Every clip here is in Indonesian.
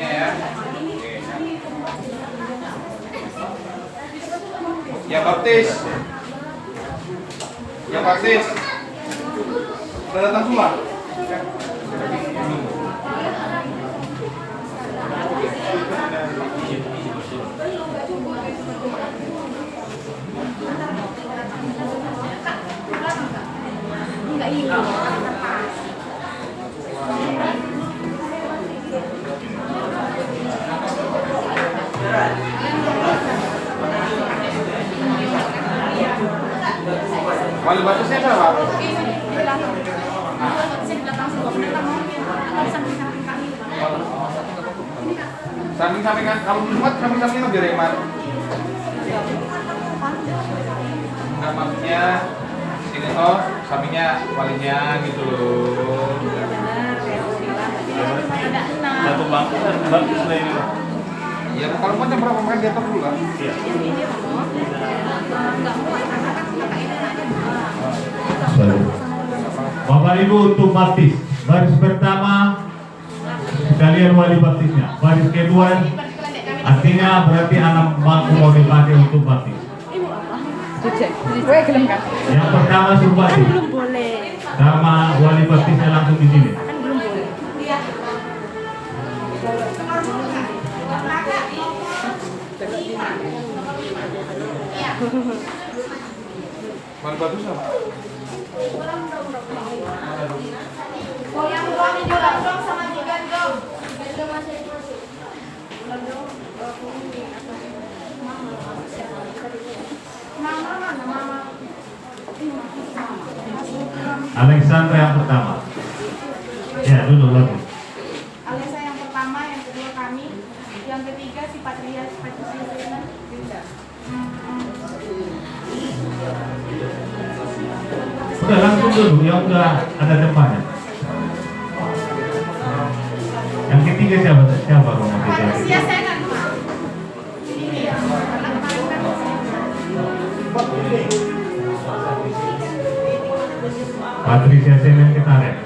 walinya ya. Oke. Ya baptis. Yang baptis. Sudah datang semua? Enggak ini. Wali baptisnya siapa? Samping-samping kalau Jumat samping-samping biar iman. Enggak maksudnya sini sampingnya walinya gitu loh. Satu bangku kan baptis lah ini. Ya kalau mau berapa makan di atas dulu kan? Iya. Bapak Ibu untuk baptis, baris pertama sekalian wali baptisnya, baris kedua artinya berarti anak bangku mau dipakai untuk baptis. Yang pertama suruh baptis, Belum boleh. sama wali baptisnya langsung di sini. Kan belum boleh. Wali baptis apa? Oh, yang tuanya juga dong sama juga dong. Alexandra yang pertama. Ya, duduk lagi. Alisa yang pertama, yang kedua kami, yang ketiga si Patria, si Patricia, Dinda. Udah langsung dulu, yang udah ada depannya. Yang ketiga siapa? Siapa Romo Patricia ketiga? saya kan rumah. Ini ya, karena kemarin kan Patricia Semen Ketaren.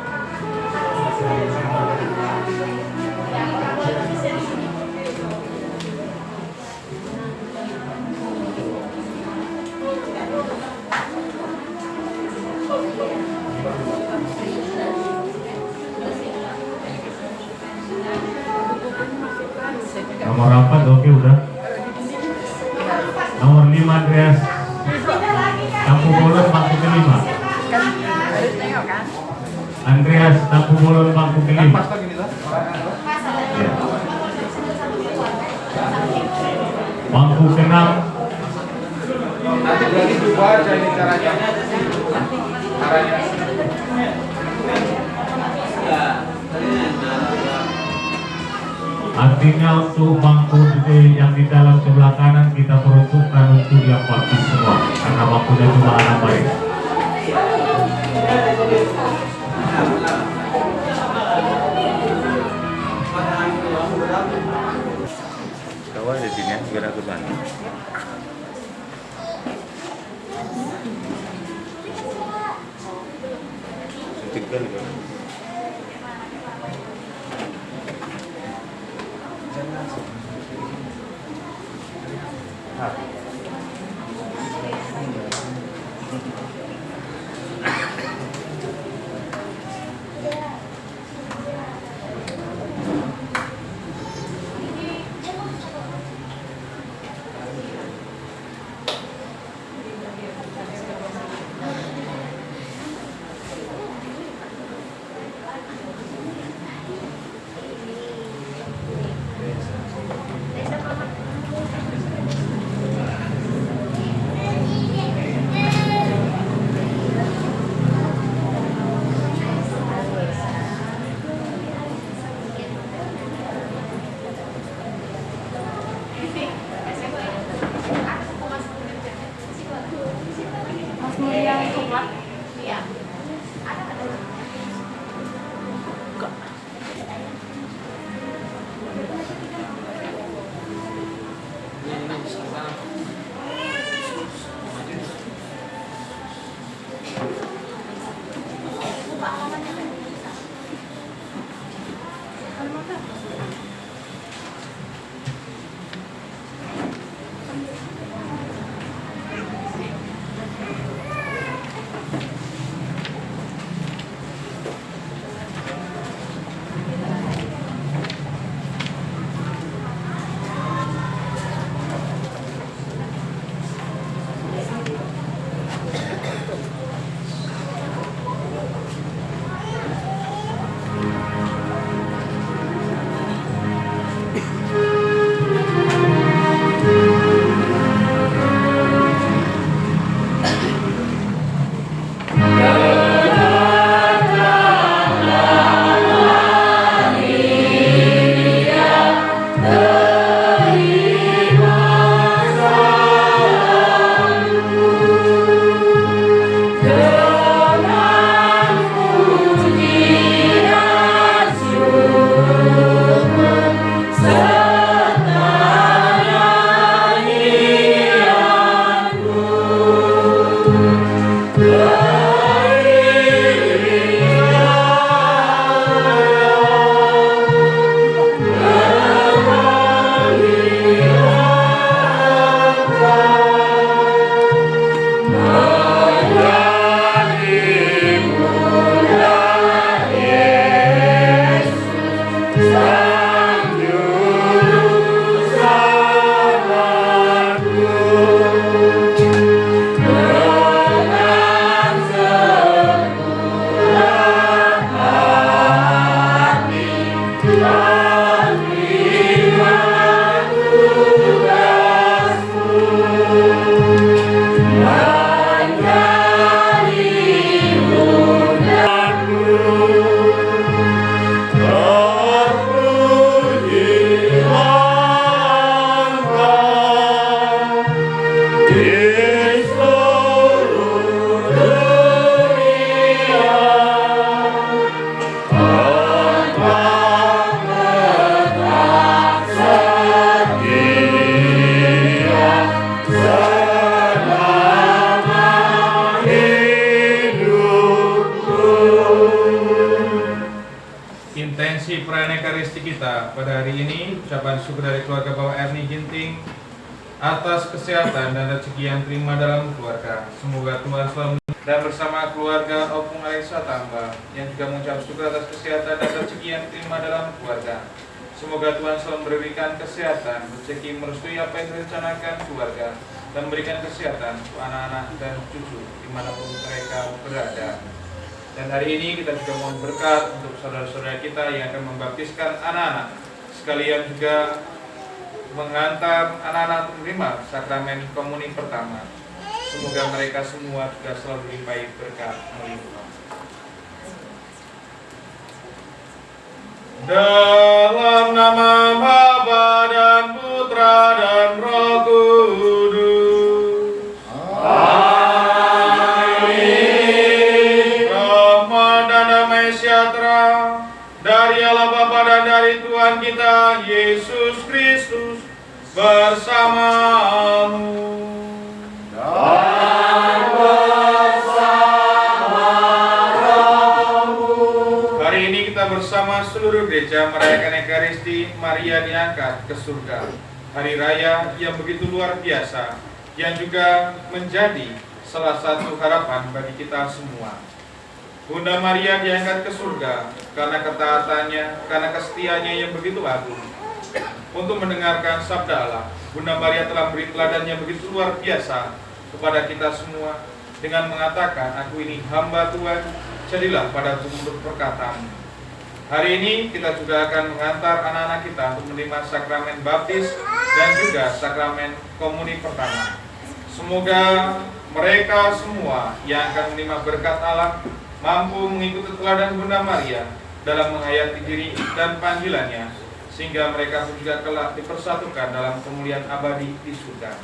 Nomor 4 oke udah. Nomor 5 Andreas Tampu Bolon bangku kelima. Andreas Tampu Bolon bangku kelima. Pas lagi nih tuh. Ya. Bangku keenam Nanti berarti coba aja ini caranya. Caranya. artinya untuk bangku yang di dalam sebelah kanan kita peruntukkan untuk yang baptis semua karena bangkunya cuma anak baik. Kau ada di sini ya, biar aku bantu. Suntik kali kan? ucapan syukur dari keluarga Bapak Ernie Ginting atas kesehatan dan rezeki yang terima dalam keluarga. Semoga Tuhan selalu dan bersama keluarga Opung Alisa Tamba yang juga mengucap syukur atas kesehatan dan rezeki yang terima dalam keluarga. Semoga Tuhan selalu memberikan kesehatan, rezeki merestui apa yang direncanakan keluarga, dan memberikan kesehatan untuk anak-anak dan cucu dimanapun mereka berada. Dan hari ini kita juga mohon berkat untuk saudara-saudara kita yang akan membaptiskan anak-anak, sekalian juga mengantar anak-anak untuk menerima sakramen komuni pertama. Semoga mereka semua juga selalu dilimpahi berkat melimpah. Dalam nama Bapa dan Putra dan Roh Kudus. Amin. Rahmat dan damai sejahtera dari Allah Bapa dan dari Tuhan kita Yesus Kristus bersamamu. Bersama seluruh gereja merayakan Ekaristi Maria diangkat ke surga, hari raya yang begitu luar biasa, yang juga menjadi salah satu harapan bagi kita semua. Bunda Maria diangkat ke surga karena ketaatannya, karena kesetiaannya yang begitu agung. Untuk mendengarkan sabda Allah, Bunda Maria telah beri teladan yang begitu luar biasa kepada kita semua dengan mengatakan, "Aku ini hamba Tuhan, jadilah padaku menurut perkataanmu." Hari ini kita juga akan mengantar anak-anak kita untuk menerima sakramen baptis dan juga sakramen komuni pertama. Semoga mereka semua yang akan menerima berkat Allah mampu mengikuti teladan Bunda Maria dalam menghayati diri dan panggilannya, sehingga mereka pun juga kelak dipersatukan dalam kemuliaan abadi di surga.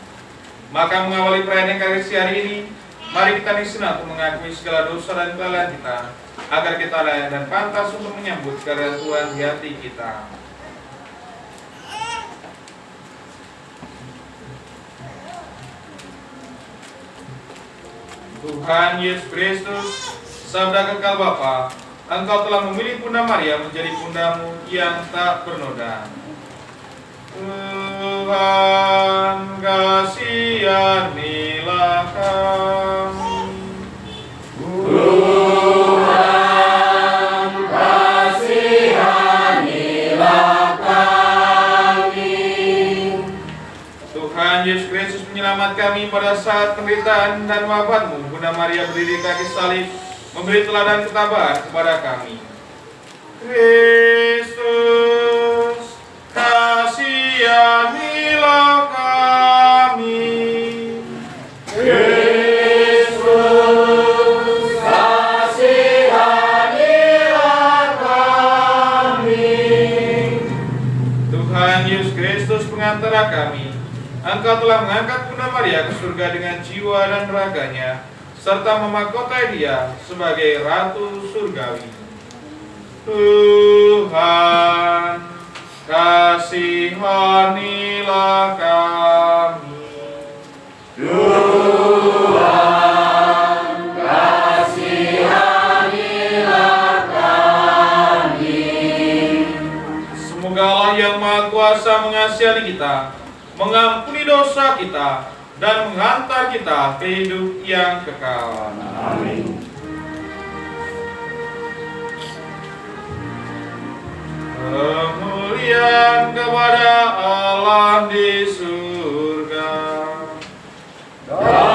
Maka mengawali perayaan Ekaristi hari ini, mari kita disenang untuk mengakui segala dosa dan kesalahan kita, agar kita layak dan pantas untuk menyambut kehadiran Tuhan di hati kita. Tuhan Yesus Kristus, sabda kekal Bapa, Engkau telah memilih Bunda Maria menjadi bundamu yang tak bernoda. Tuhan, kasihanilah kami. Yesus Kristus menyelamat kami pada saat penderitaan dan wafatmu. Bunda Maria berdiri di kaki salib, memberi teladan ketabahan kepada kami. Kristus, kasihanilah kami. Kristus, kasihanilah kami. Tuhan Yesus Kristus, pengantara kami, Engkau telah mengangkat Bunda Maria ke surga dengan jiwa dan raganya, serta memahkotai dia sebagai Ratu Surgawi. Tuhan, kasihanilah kami. Tuhan, kasihanilah kami. Semoga Allah yang Maha Kuasa mengasihani kita, mengampuni dosa kita, dan menghantar kita ke hidup yang kekal. Amin. Kemuliaan kepada Allah di surga. Kami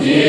memuji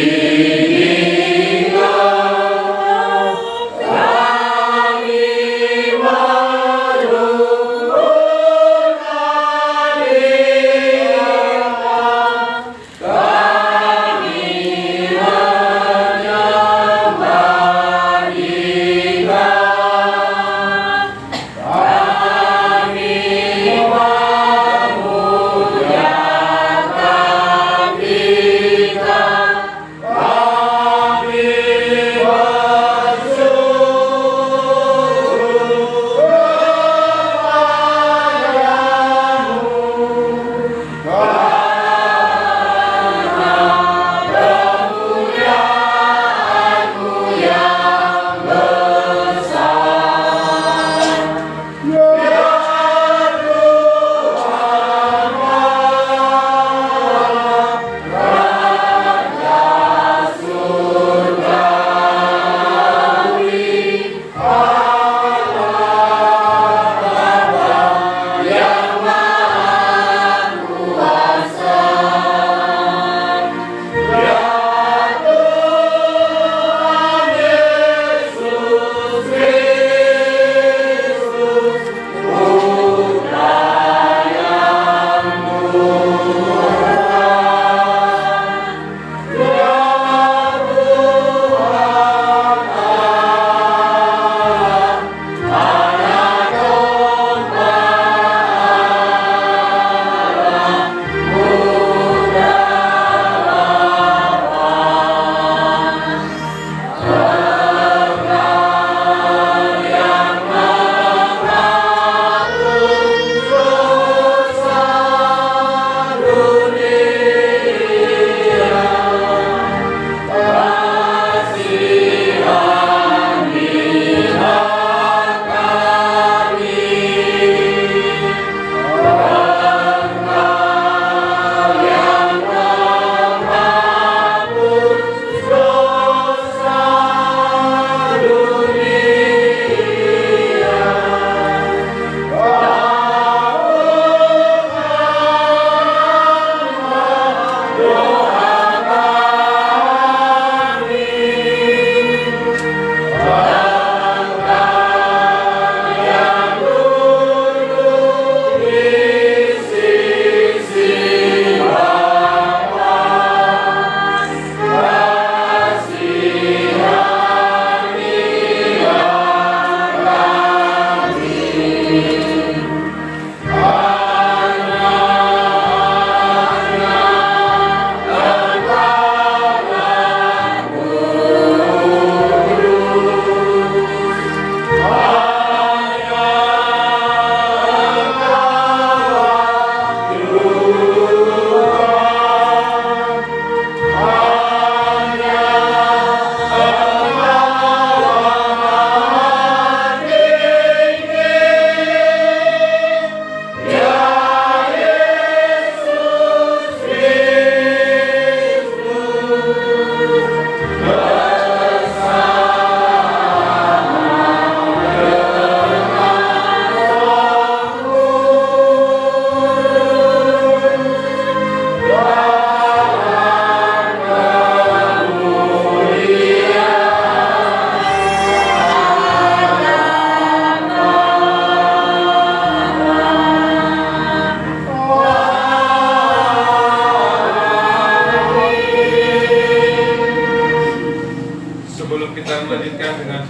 kita melanjutkan dengan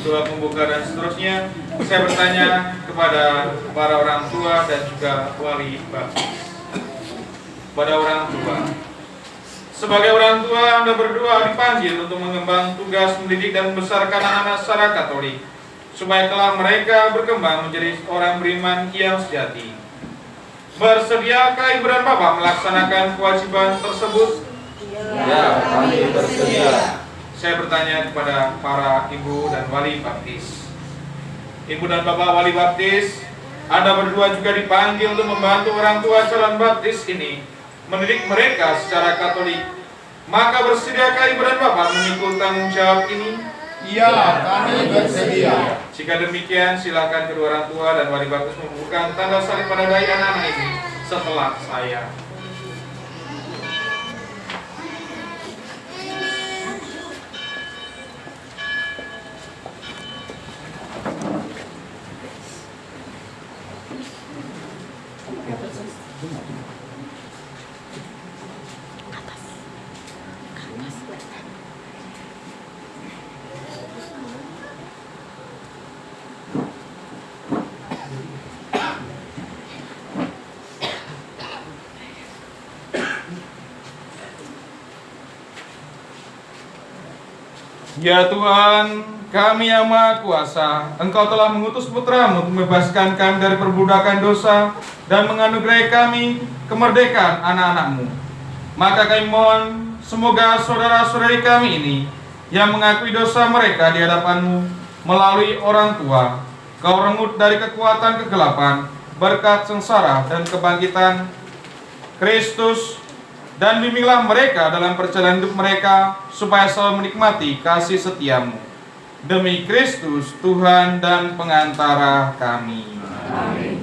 doa pembuka dan seterusnya, saya bertanya kepada para orang tua dan juga wali baptis. Pada orang tua, sebagai orang tua Anda berdua dipanggil untuk mengemban tugas mendidik dan membesarkan anak-anak secara Katolik, supaya kelak mereka berkembang menjadi orang beriman yang sejati. Bersediakah Ibu dan Bapak melaksanakan kewajiban tersebut? Ya, kami bersedia. Saya bertanya kepada para ibu dan wali baptis. Ibu dan Bapak wali baptis, Anda berdua juga dipanggil untuk membantu orang tua calon baptis ini mendidik mereka secara Katolik. Maka bersediakah Ibu dan Bapak memikul tanggung jawab ini? Ya, kami bersedia. Jika demikian, silakan kedua orang tua dan wali baptis membubuhkan tanda salib pada dahi anak-anak ini setelah saya. Ya Tuhan, kami yang Maha Kuasa, Engkau telah mengutus Putra-Mu untuk membebaskan kami dari perbudakan dosa dan menganugerahi kami kemerdekaan anak-anak-Mu. Maka kami mohon, semoga saudara-saudari kami ini yang mengakui dosa mereka di hadapan-Mu melalui orang tua, Kau renggut dari kekuatan kegelapan, berkat sengsara dan kebangkitan Kristus, dan bimbinglah mereka dalam perjalanan hidup mereka supaya selalu menikmati kasih setia-Mu. Demi Kristus, Tuhan dan pengantara kami. Amin.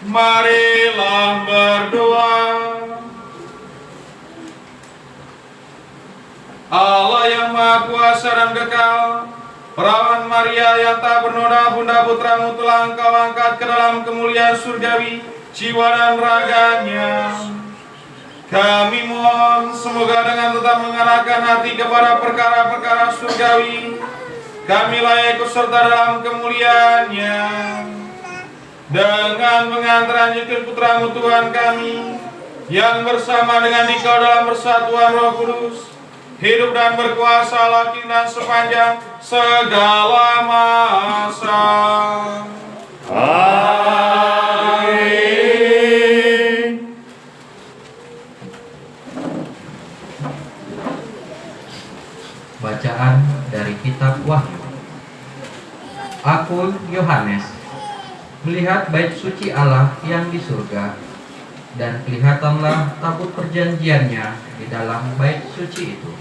Marilah berdoa. Allah yang Maha Kuasa dan kekal, Perawan Maria yang tak bernoda, Bunda Putra-Mu telah Engkau angkat ke dalam kemuliaan surgawi, jiwa dan raganya. Kami mohon, semoga dengan tetap mengarahkan hati kepada perkara-perkara surgawi, kami layak ikut serta dalam kemuliaannya. Dengan pengantaran Yesus Putra-Mu Tuhan kami, yang bersama dengan Engkau dalam persatuan Roh Kudus, hidup dan berkuasa Allah dan sepanjang segala masa. Amin. Bacaan dari kitab Wahyu. Aku, Yohanes, melihat bait suci Allah yang di surga, dan kelihatanlah tabut perjanjiannya di dalam bait suci itu.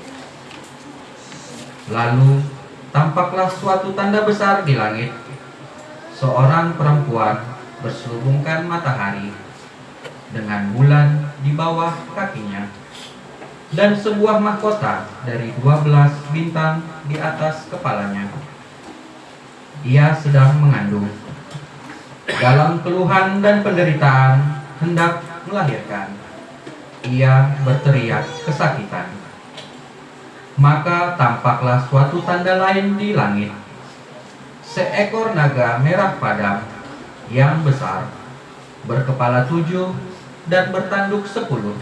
Lalu tampaklah suatu tanda besar di langit, seorang perempuan berselubungkan matahari dengan bulan di bawah kakinya, dan sebuah mahkota dari 12 bintang di atas kepalanya. Ia sedang mengandung, dalam keluhan dan penderitaan hendak melahirkan. Ia berteriak kesakitan. Maka tampaklah suatu tanda lain di langit, seekor naga merah padam yang besar, berkepala 7 dan bertanduk 10,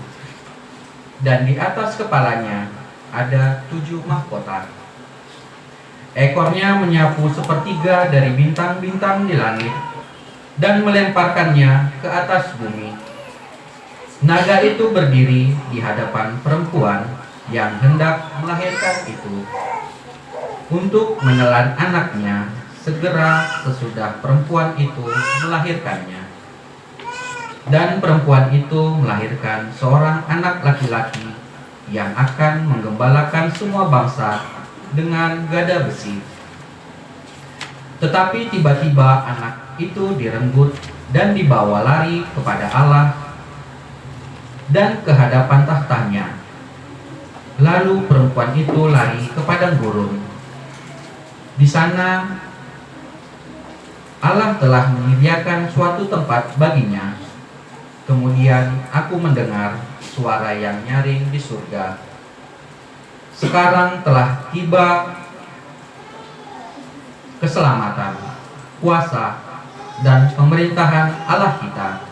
dan di atas kepalanya ada 7 mahkota. Ekornya menyapu sepertiga dari bintang-bintang di langit dan melemparkannya ke atas bumi. Naga itu berdiri di hadapan perempuan yang hendak melahirkan itu, untuk menelan anaknya segera sesudah perempuan itu melahirkannya. Dan perempuan itu melahirkan seorang anak laki-laki yang akan menggembalakan semua bangsa dengan gada besi. Tetapi tiba-tiba anak itu direnggut dan dibawa lari kepada Allah dan ke hadapan tahtanya. Lalu perempuan itu lari ke padang gurun. Di sana Allah telah menyediakan suatu tempat baginya, Kemudian aku mendengar suara yang nyaring di surga. Sekarang telah tiba keselamatan, kuasa, dan pemerintahan Allah kita.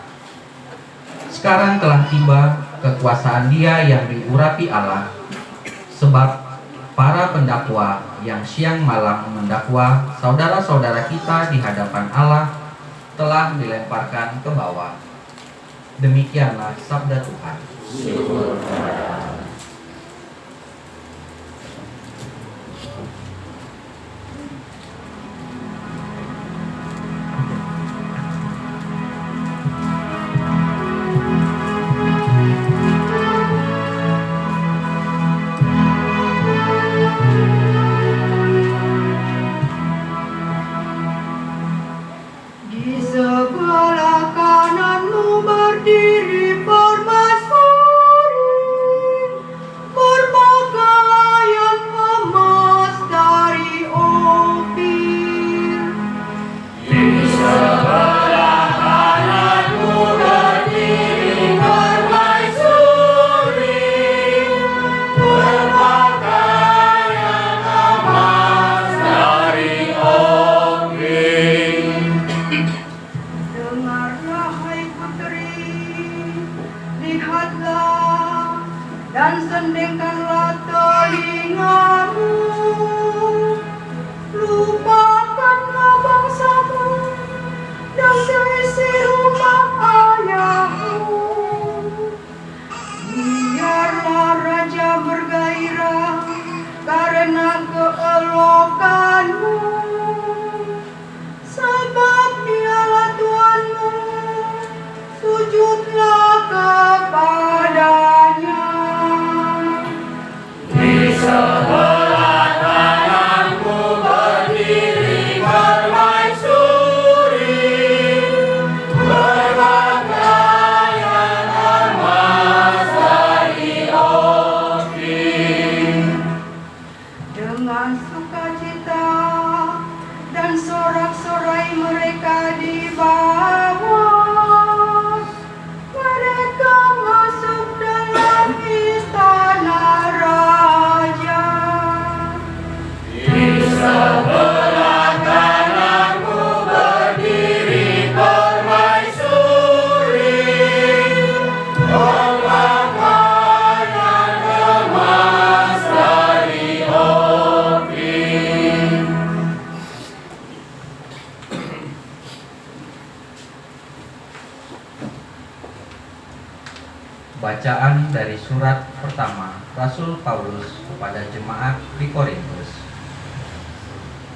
Sekarang telah tiba kekuasaan Dia yang diurapi Allah, sebab para pendakwa yang siang malam mendakwa saudara-saudara kita di hadapan Allah telah dilemparkan ke bawah. Demikianlah sabda Tuhan. Di sebelah kananmu berdiri permaisuri, berpakaian emas dari Ofir. Di sebelah kananmu berdiri permaisuri, berpakaian emas dari Ofir. Dengarlah hai putri, lihatlah dan sendengkanlah telingamu. Lupakanlah bangsamu dan seisi rumah ayahmu. Biarlah raja bergairah karena keelokanmu, sebab Dialah Tuhanmu, sujudlah kepadanya. Di sebelah kananmu berdiri permaisuri, berpakaian emas dari Ofir. Dengan sukacita dan sorak-sorai mereka dibawa, mereka masuk dalam istana raja. Di sebelah kananmu berdiri permaisuri, berpakaian emas dari Ofir. Bacaan dari surat pertama Rasul Paulus kepada jemaat di Korintus.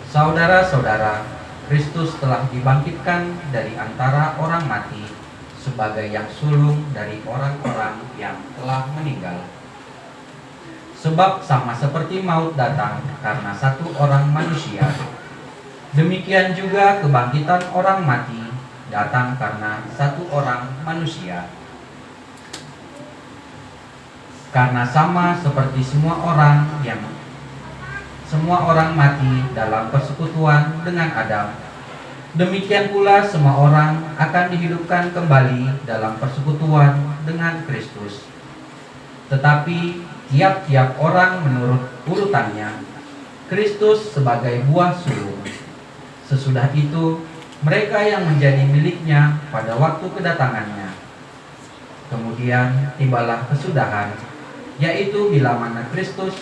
Saudara-saudara, Kristus telah dibangkitkan dari antara orang mati sebagai yang sulung dari orang-orang yang telah meninggal. Sebab sama seperti maut datang karena satu orang manusia, demikian juga kebangkitan orang mati datang karena satu orang manusia. Karena sama seperti semua orang mati dalam persekutuan dengan Adam, demikian pula semua orang akan dihidupkan kembali dalam persekutuan dengan Kristus. Tetapi tiap-tiap orang menurut urutannya, Kristus sebagai buah sulung. Sesudah itu, mereka yang menjadi miliknya pada waktu kedatangannya. Kemudian tibalah kesudahan, yaitu bila mana Kristus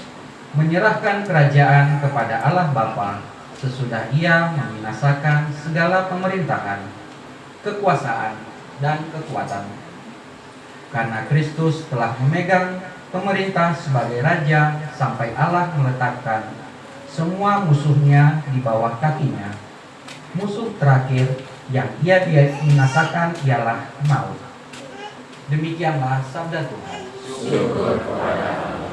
menyerahkan kerajaan kepada Allah Bapa sesudah Ia membinasakan segala pemerintahan, kekuasaan, dan kekuatan. Karena Kristus telah memegang pemerintah sebagai Raja sampai Allah meletakkan semua musuhnya di bawah kakinya. Musuh terakhir yang Ia binasakan ialah maut. Demikianlah sabda Tuhan. Syukur kepada Allah.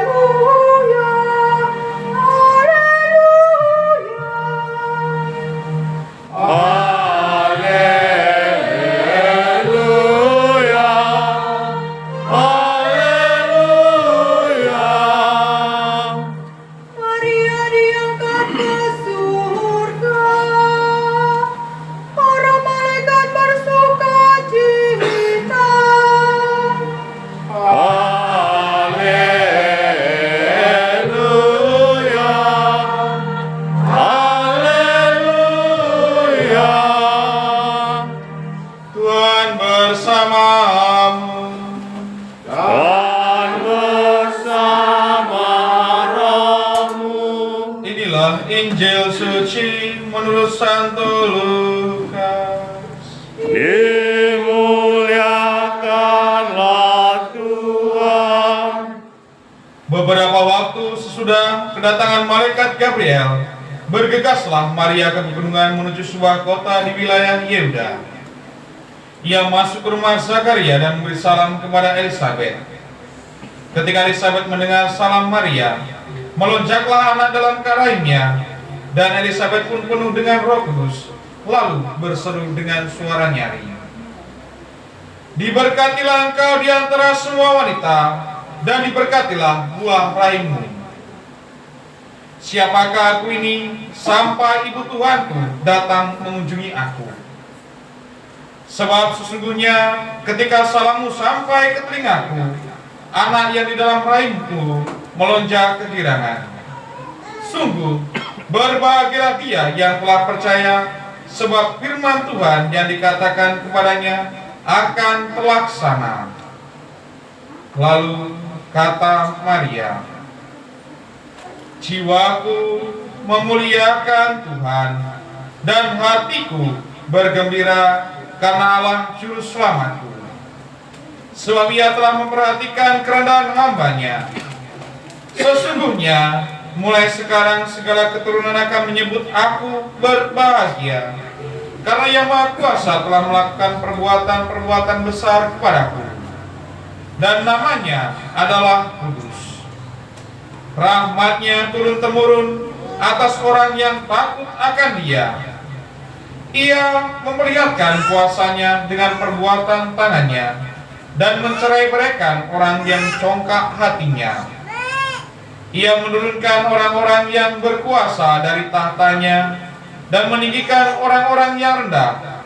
Haleluya, haleluya. Haleluya. Injil suci menurut Santo Lukas. Dimuliakanlah Tuhan. Beberapa waktu sesudah kedatangan malaikat Gabriel, bergegaslah Maria ke pegunungan menuju sebuah kota di wilayah Yehuda. Ia masuk ke rumah Zakaria dan memberi salam kepada Elisabet. Ketika Elisabet mendengar salam Maria, melonjaklah anak dalam rahimnya, dan Elisabet pun penuh dengan Roh Kudus, lalu berseru dengan suara nyaring, "Diberkatilah engkau di antara semua wanita, dan diberkatilah buah rahimmu. Siapakah aku ini sampai ibu Tuhanku datang mengunjungi aku? Sebab sesungguhnya ketika salammu sampai ke telingaku, anak yang di dalam rahimku melonjak kegirangan. Sungguh, berbahagialah dia yang telah percaya, sebab firman Tuhan yang dikatakan kepadanya akan terlaksana." Lalu kata Maria, "Jiwaku memuliakan Tuhan, dan hatiku bergembira karena Allah Juru Selamatku. Sebab Ia telah memperhatikan kerendahan hamba-Nya. Sesungguhnya mulai sekarang segala keturunan akan menyebut aku berbahagia, karena Yang Maha Kuasa telah melakukan perbuatan-perbuatan besar kepadaku, dan namanya adalah kudus. Rahmat-Nya turun-temurun atas orang yang takut akan Dia. Ia memperlihatkan kuasa-Nya dengan perbuatan tangan-Nya, dan mencerai-beraikan orang yang congkak hatinya. Ia menurunkan orang-orang yang berkuasa dari tahtanya, dan meninggikan orang-orang yang rendah.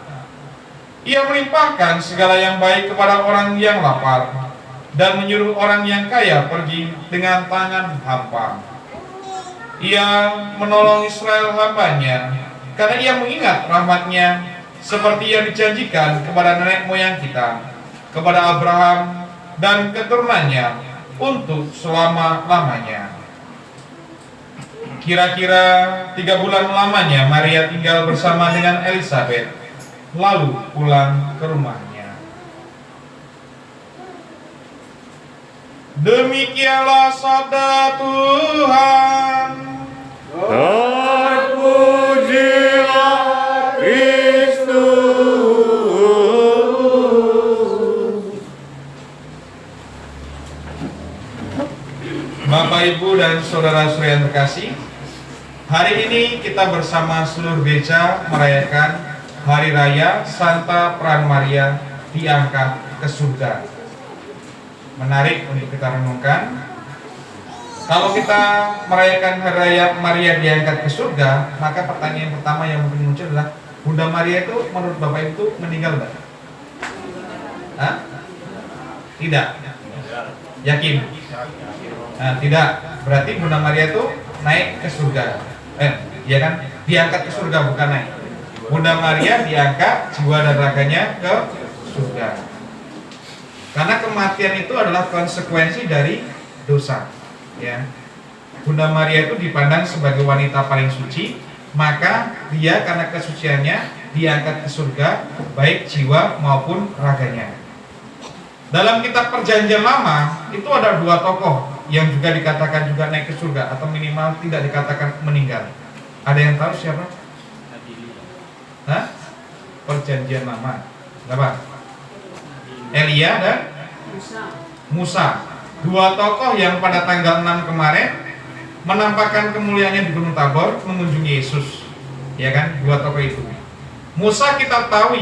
Ia melimpahkan segala yang baik kepada orang yang lapar, dan menyuruh orang yang kaya pergi dengan tangan hampa. Ia menolong Israel hamba-Nya, karena Ia mengingat rahmat-Nya seperti yang dijanjikan kepada nenek moyang kita, kepada Abraham dan keturunannya untuk selama-lamanya." Kira-kira 3 bulan lamanya Maria tinggal bersama dengan Elisabet, lalu pulang ke rumahnya. Demikianlah sabda Tuhan. Terpujilah Kristus. Bapak, Ibu, dan saudara-saudara yang terkasih, hari ini kita bersama seluruh gereja merayakan Hari Raya Santa Peran Maria diangkat ke surga. Menarik untuk kita renungkan. Kalau kita merayakan Hari Raya Maria diangkat ke surga, maka pertanyaan pertama yang mungkin muncul adalah, Bunda Maria itu menurut Bapak itu meninggal enggak? Hah? Tidak. Yakin? Nah, tidak. Berarti Bunda Maria itu naik ke surga. Ya kan? Diangkat ke surga, bukan naik. Bunda Maria diangkat jiwa dan raganya ke surga. Karena kematian itu adalah konsekuensi dari dosa. Ya. Bunda Maria itu dipandang sebagai wanita paling suci, maka dia karena kesuciannya diangkat ke surga, baik jiwa maupun raganya. Dalam kitab Perjanjian Lama itu ada 2 tokoh yang juga dikatakan juga naik ke surga, atau minimal tidak dikatakan meninggal. Ada yang tahu siapa? Hah? Perjanjian Lama. Siapa? Elia dan Musa. 2 tokoh yang pada tanggal 6 kemarin menampakkan kemuliaannya di Gunung Tabor mengunjungi Yesus. Ya kan? 2 tokoh itu. Musa kita tahu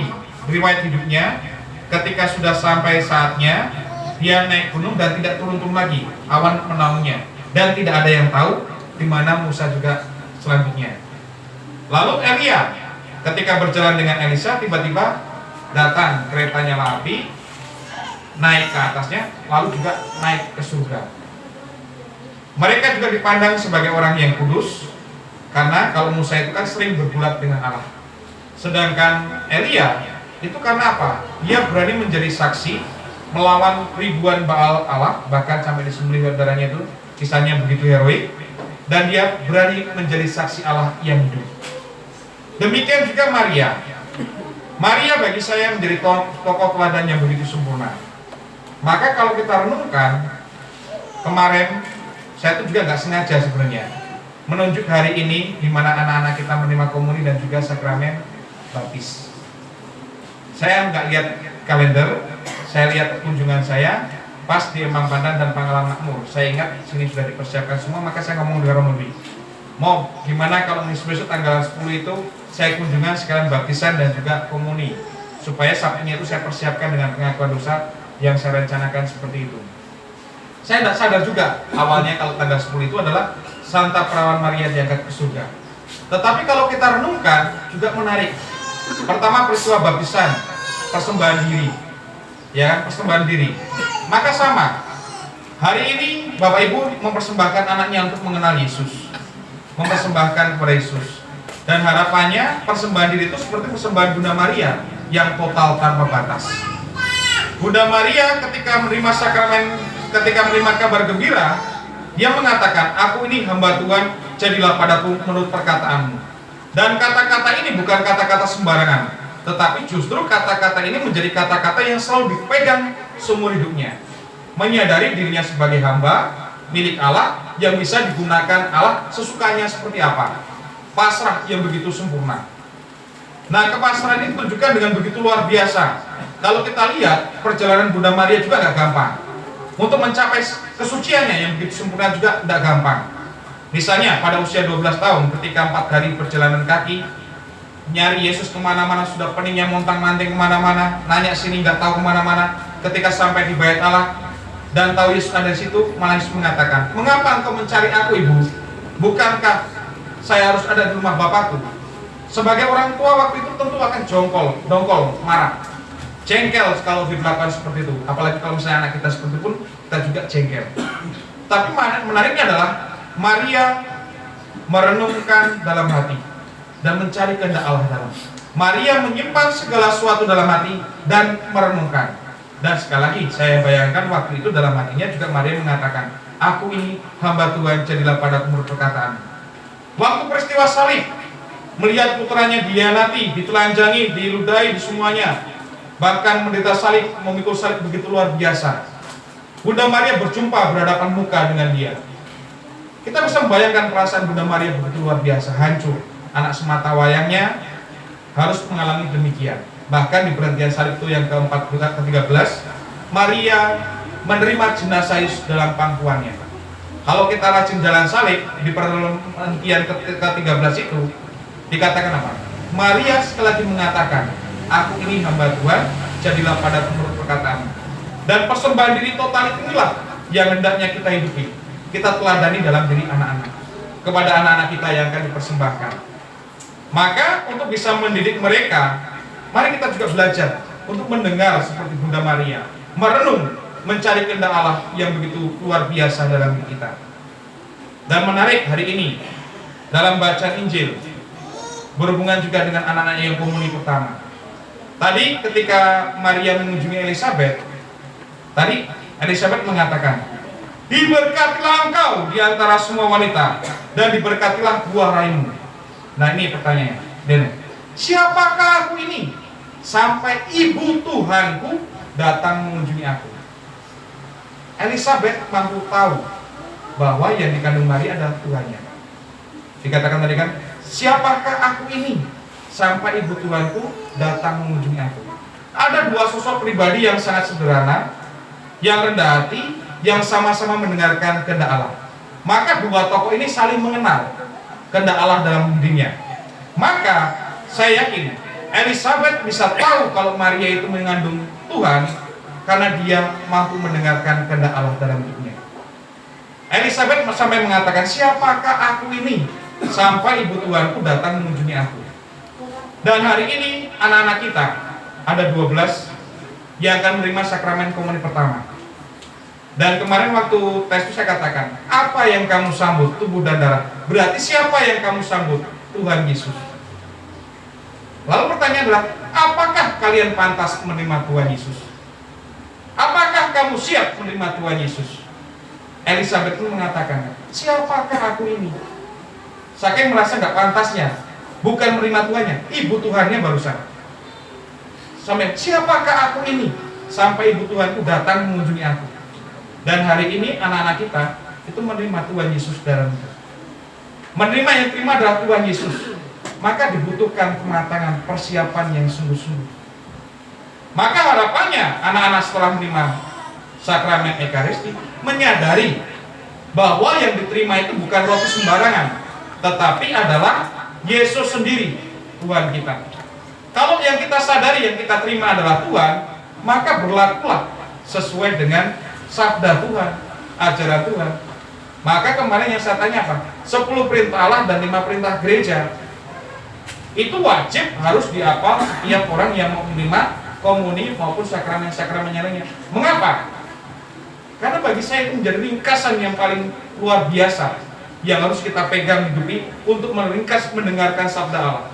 riwayat hidupnya, ketika sudah sampai saatnya dia naik gunung dan tidak turun-turun lagi, awan menaunginya, dan tidak ada yang tahu di mana Musa juga selanjutnya. Lalu Elia ketika berjalan dengan Elisa, tiba-tiba datang kereta nyala api, naik ke atasnya, lalu juga naik ke surga. Mereka juga dipandang sebagai orang yang kudus, karena kalau Musa itu kan sering bergulat dengan Allah. Sedangkan Elia itu karena apa? Dia berani menjadi saksi melawan ribuan Baal Allah, bahkan sampai disembelih darahnya itu, kisahnya begitu heroik. dan dia berani menjadi saksi Allah yang hidup. Demikian juga Maria. Maria bagi saya menjadi tokoh teladan yang begitu sempurna. Maka kalau kita renungkan, kemarin saya itu juga nggak sengaja sebenarnya menunjuk hari ini di mana anak-anak kita menerima komuni dan juga sakramen baptis. Saya nggak lihat kalender, saya lihat kunjungan saya pas di Emang Pandan dan Pangkalan Makmur. Saya ingat sini sudah dipersiapkan semua, maka saya ngomong dengan Romo Dwi, mau gimana kalau besok tanggal 10 itu saya kunjungan sekalian baptisan dan juga komuni, supaya Sabtunya itu saya persiapkan dengan pengakuan dosa yang saya rencanakan seperti itu. Saya tidak sadar juga awalnya kalau tanggal 10 itu adalah Santa Perawan Maria diangkat ke surga. Tetapi kalau kita renungkan juga menarik. Pertama peristiwa baptisan, persembahan diri, ya kan, persembahan diri. Maka sama, hari ini Bapak Ibu mempersembahkan anaknya untuk mengenal Yesus, mempersembahkan kepada Yesus. Dan harapannya persembahan diri itu seperti persembahan Bunda Maria yang total tanpa batas. Bunda Maria ketika menerima sakramen, ketika menerima kabar gembira, dia mengatakan, aku ini hamba Tuhan, jadilah padaku menurut perkataanmu. Dan kata-kata ini bukan kata-kata sembarangan, tetapi justru kata-kata ini menjadi kata-kata yang selalu dipegang seumur hidupnya. Menyadari dirinya sebagai hamba, milik Allah, yang bisa digunakan Allah sesukanya seperti apa. Pasrah yang begitu sempurna. Nah, kepasrahan ini ditunjukkan dengan begitu luar biasa. Kalau kita lihat, perjalanan Bunda Maria juga gak gampang. Untuk mencapai kesuciannya yang begitu sempurna juga tidak gampang. Misalnya pada usia 12 tahun ketika 4 hari perjalanan kaki nyari Yesus kemana-mana, sudah peningnya montang-manting kemana-mana, nanya sini nggak tahu kemana-mana. Ketika sampai di Bait Allah dan tahu Yesus ada di situ, malah Yesus mengatakan, mengapa engkau mencari aku, ibu? Bukankah saya harus ada di rumah Bapakku? Sebagai orang tua waktu itu tentu akan dongkol, marah, jengkel kalau dilakukan seperti itu. Apalagi kalau misalnya anak kita seperti itu pun kita juga jengkel. Tapi menariknya adalah Maria merenungkan dalam hati dan mencari kehendak Allah dalam. Maria menyimpan segala sesuatu dalam hati dan merenungkan. Dan sekali lagi saya bayangkan waktu itu dalam hatinya juga Maria mengatakan, aku ini hamba Tuhan, jadilah padaku menurut perkataan. Waktu peristiwa salib, melihat putranya dihianati, ditelanjangi, diludahi, di semuanya, bahkan menderita salib, memikul salib begitu luar biasa. Bunda Maria berjumpa berhadapan muka dengan dia. Kita bisa membayangkan perasaan Bunda Maria begitu luar biasa, hancur. Anak semata wayangnya harus mengalami demikian. Bahkan di perhentian salib itu yang ke-13, Maria menerima jenazah Yesus dalam pangkuannya. Kalau kita rajin jalan salib, di perhentian ke-13 itu dikatakan apa? Maria sekali lagi mengatakan, aku ini hamba Tuhan, jadilah padaku menurut perkataan. Dan persembahan diri total inilah yang hendaknya kita hidupi, kita teladani dalam diri anak-anak, kepada anak-anak kita yang akan dipersembahkan. Maka untuk bisa mendidik mereka, mari kita juga belajar untuk mendengar seperti Bunda Maria, merenung, mencari kehendak Allah yang begitu luar biasa dalam diri kita. Dan menarik hari ini dalam bacaan Injil berhubungan juga dengan anak-anaknya yang komuni pertama. Tadi ketika Maria mengunjungi Elizabeth, tadi Elizabeth mengatakan, diberkatilah engkau di antara semua wanita dan diberkatilah buah rahimmu. Nah ini pertanyaannya, Dene, siapakah aku ini sampai ibu Tuhanku datang mengunjungi aku? Elizabeth mampu tahu bahwa yang dikandung Maria adalah Tuhannya. Dikatakan tadi kan, siapakah aku ini sampai ibu Tuhanku datang mengunjungi aku? Ada dua sosok pribadi yang sangat sederhana, yang rendah hati, yang sama-sama mendengarkan kehendak Allah. Maka dua tokoh ini saling mengenal kehendak Allah dalam dirinya. Maka saya yakin Elizabeth bisa tahu kalau Maria itu mengandung Tuhan karena dia mampu mendengarkan kehendak Allah dalam hidupnya. Elizabeth sampai mengatakan, siapakah aku ini sampai ibu Tuhanku datang mengunjungi aku? Dan hari ini anak-anak kita ada 12 yang akan menerima sakramen komuni pertama. Dan kemarin waktu tes itu saya katakan, apa yang kamu sambut? Tubuh dan darah. Berarti siapa yang kamu sambut? Tuhan Yesus. Lalu pertanyaan adalah, apakah kalian pantas menerima Tuhan Yesus? Apakah kamu siap menerima Tuhan Yesus? Elizabeth pun mengatakan, siapakah aku ini? Saking merasa nggak pantasnya, bukan menerima Tuhannya, ibu Tuhannya barusan. Sampai siapakah aku ini? Sampai ibu Tuhanku datang mengunjungi aku. Dan hari ini anak-anak kita itu menerima Tuhan Yesus dalam hidup. Menerima yang terima adalah Tuhan Yesus. Maka dibutuhkan kematangan, persiapan yang sungguh-sungguh. Maka harapannya anak-anak setelah menerima sakramen Ekaristi menyadari bahwa yang diterima itu bukan roti sembarangan, tetapi adalah Yesus sendiri, Tuhan kita. Kalau yang kita sadari, yang kita terima adalah Tuhan, maka berlakulah sesuai dengan sabda Tuhan, ajaran Tuhan. Maka kemarin yang saya tanya apa? 10 perintah Allah dan 5 perintah gereja itu wajib harus dihafal setiap orang yang mau menerima komuni maupun sakramen-sakramen yang lainnya. Mengapa? Karena bagi saya itu menjadi ringkasan yang paling luar biasa yang harus kita pegang hidupi untuk meringkas mendengarkan sabda Allah.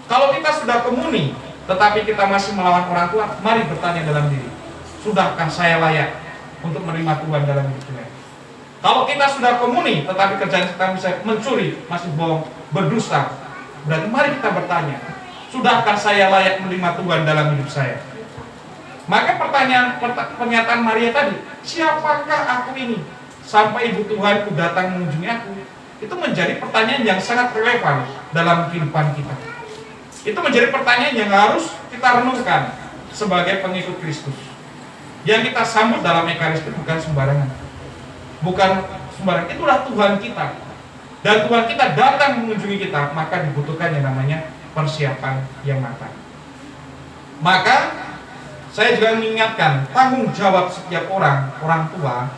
Kalau kita sudah komuni tetapi kita masih melawan orang tua, mari bertanya dalam diri, sudahkah saya layak untuk menerima Tuhan dalam hidup saya? Kalau kita sudah komuni tetapi kerjaan kita misalnya mencuri, masih bohong, berdusta, berarti mari kita bertanya, sudahkah saya layak menerima Tuhan dalam hidup saya? Maka pernyataan Maria tadi, siapakah aku ini sampai ibu Tuhanku datang mengunjungi aku, itu menjadi pertanyaan yang sangat relevan dalam kehidupan kita. Itu menjadi pertanyaan yang harus kita renungkan sebagai pengikut Kristus. Yang kita sambut dalam Ekaristi bukan sembarangan. Bukan sembarangan, itulah Tuhan kita. Dan Tuhan kita datang mengunjungi kita, maka dibutuhkan yang namanya persiapan yang matang. Maka saya juga mengingatkan tanggung jawab setiap orang tua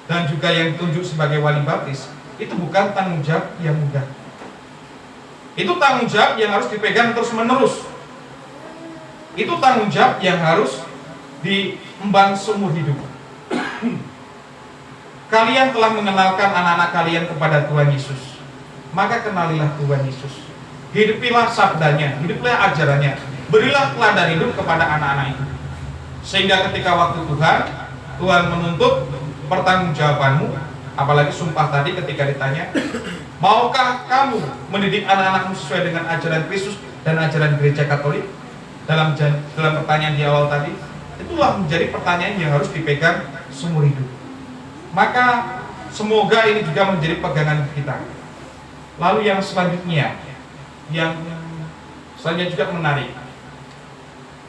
dan juga yang ditunjuk sebagai wali baptis itu bukan tanggung jawab yang mudah. Itu tanggung jawab yang harus dipegang terus menerus. Itu tanggung jawab yang harus diemban seumur hidup. Kalian telah mengenalkan anak-anak kalian kepada Tuhan Yesus, maka kenalilah Tuhan Yesus. Hidupilah sabdanya, hidupilah ajarannya, berilah teladan hidup kepada anak-anak itu. Sehingga ketika waktu Tuhan menuntut pertanggungjawabanmu, apalagi sumpah tadi ketika ditanya, maukah kamu mendidik anak-anakmu sesuai dengan ajaran Kristus dan ajaran gereja Katolik? Dalam pertanyaan di awal tadi, itulah menjadi pertanyaan yang harus dipegang seumur hidup. Maka semoga ini juga menjadi pegangan kita. Lalu yang selanjutnya, yang selanjutnya juga menarik.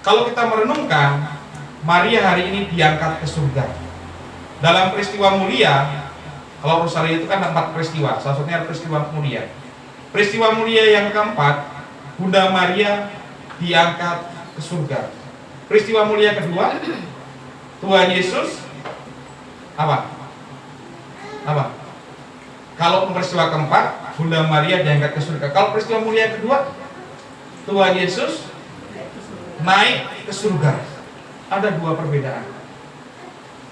Kalau kita merenungkan, Maria hari ini diangkat ke surga. Dalam peristiwa mulia, kalau Rosario itu kan 4 peristiwa, salah satunya peristiwa mulia. Peristiwa mulia yang keempat, Bunda Maria diangkat ke surga. Peristiwa mulia kedua, Tuhan Yesus apa? Kalau peristiwa keempat, Bunda Maria diangkat ke surga. Kalau peristiwa mulia kedua, Tuhan Yesus naik ke surga. Ada 2 perbedaan,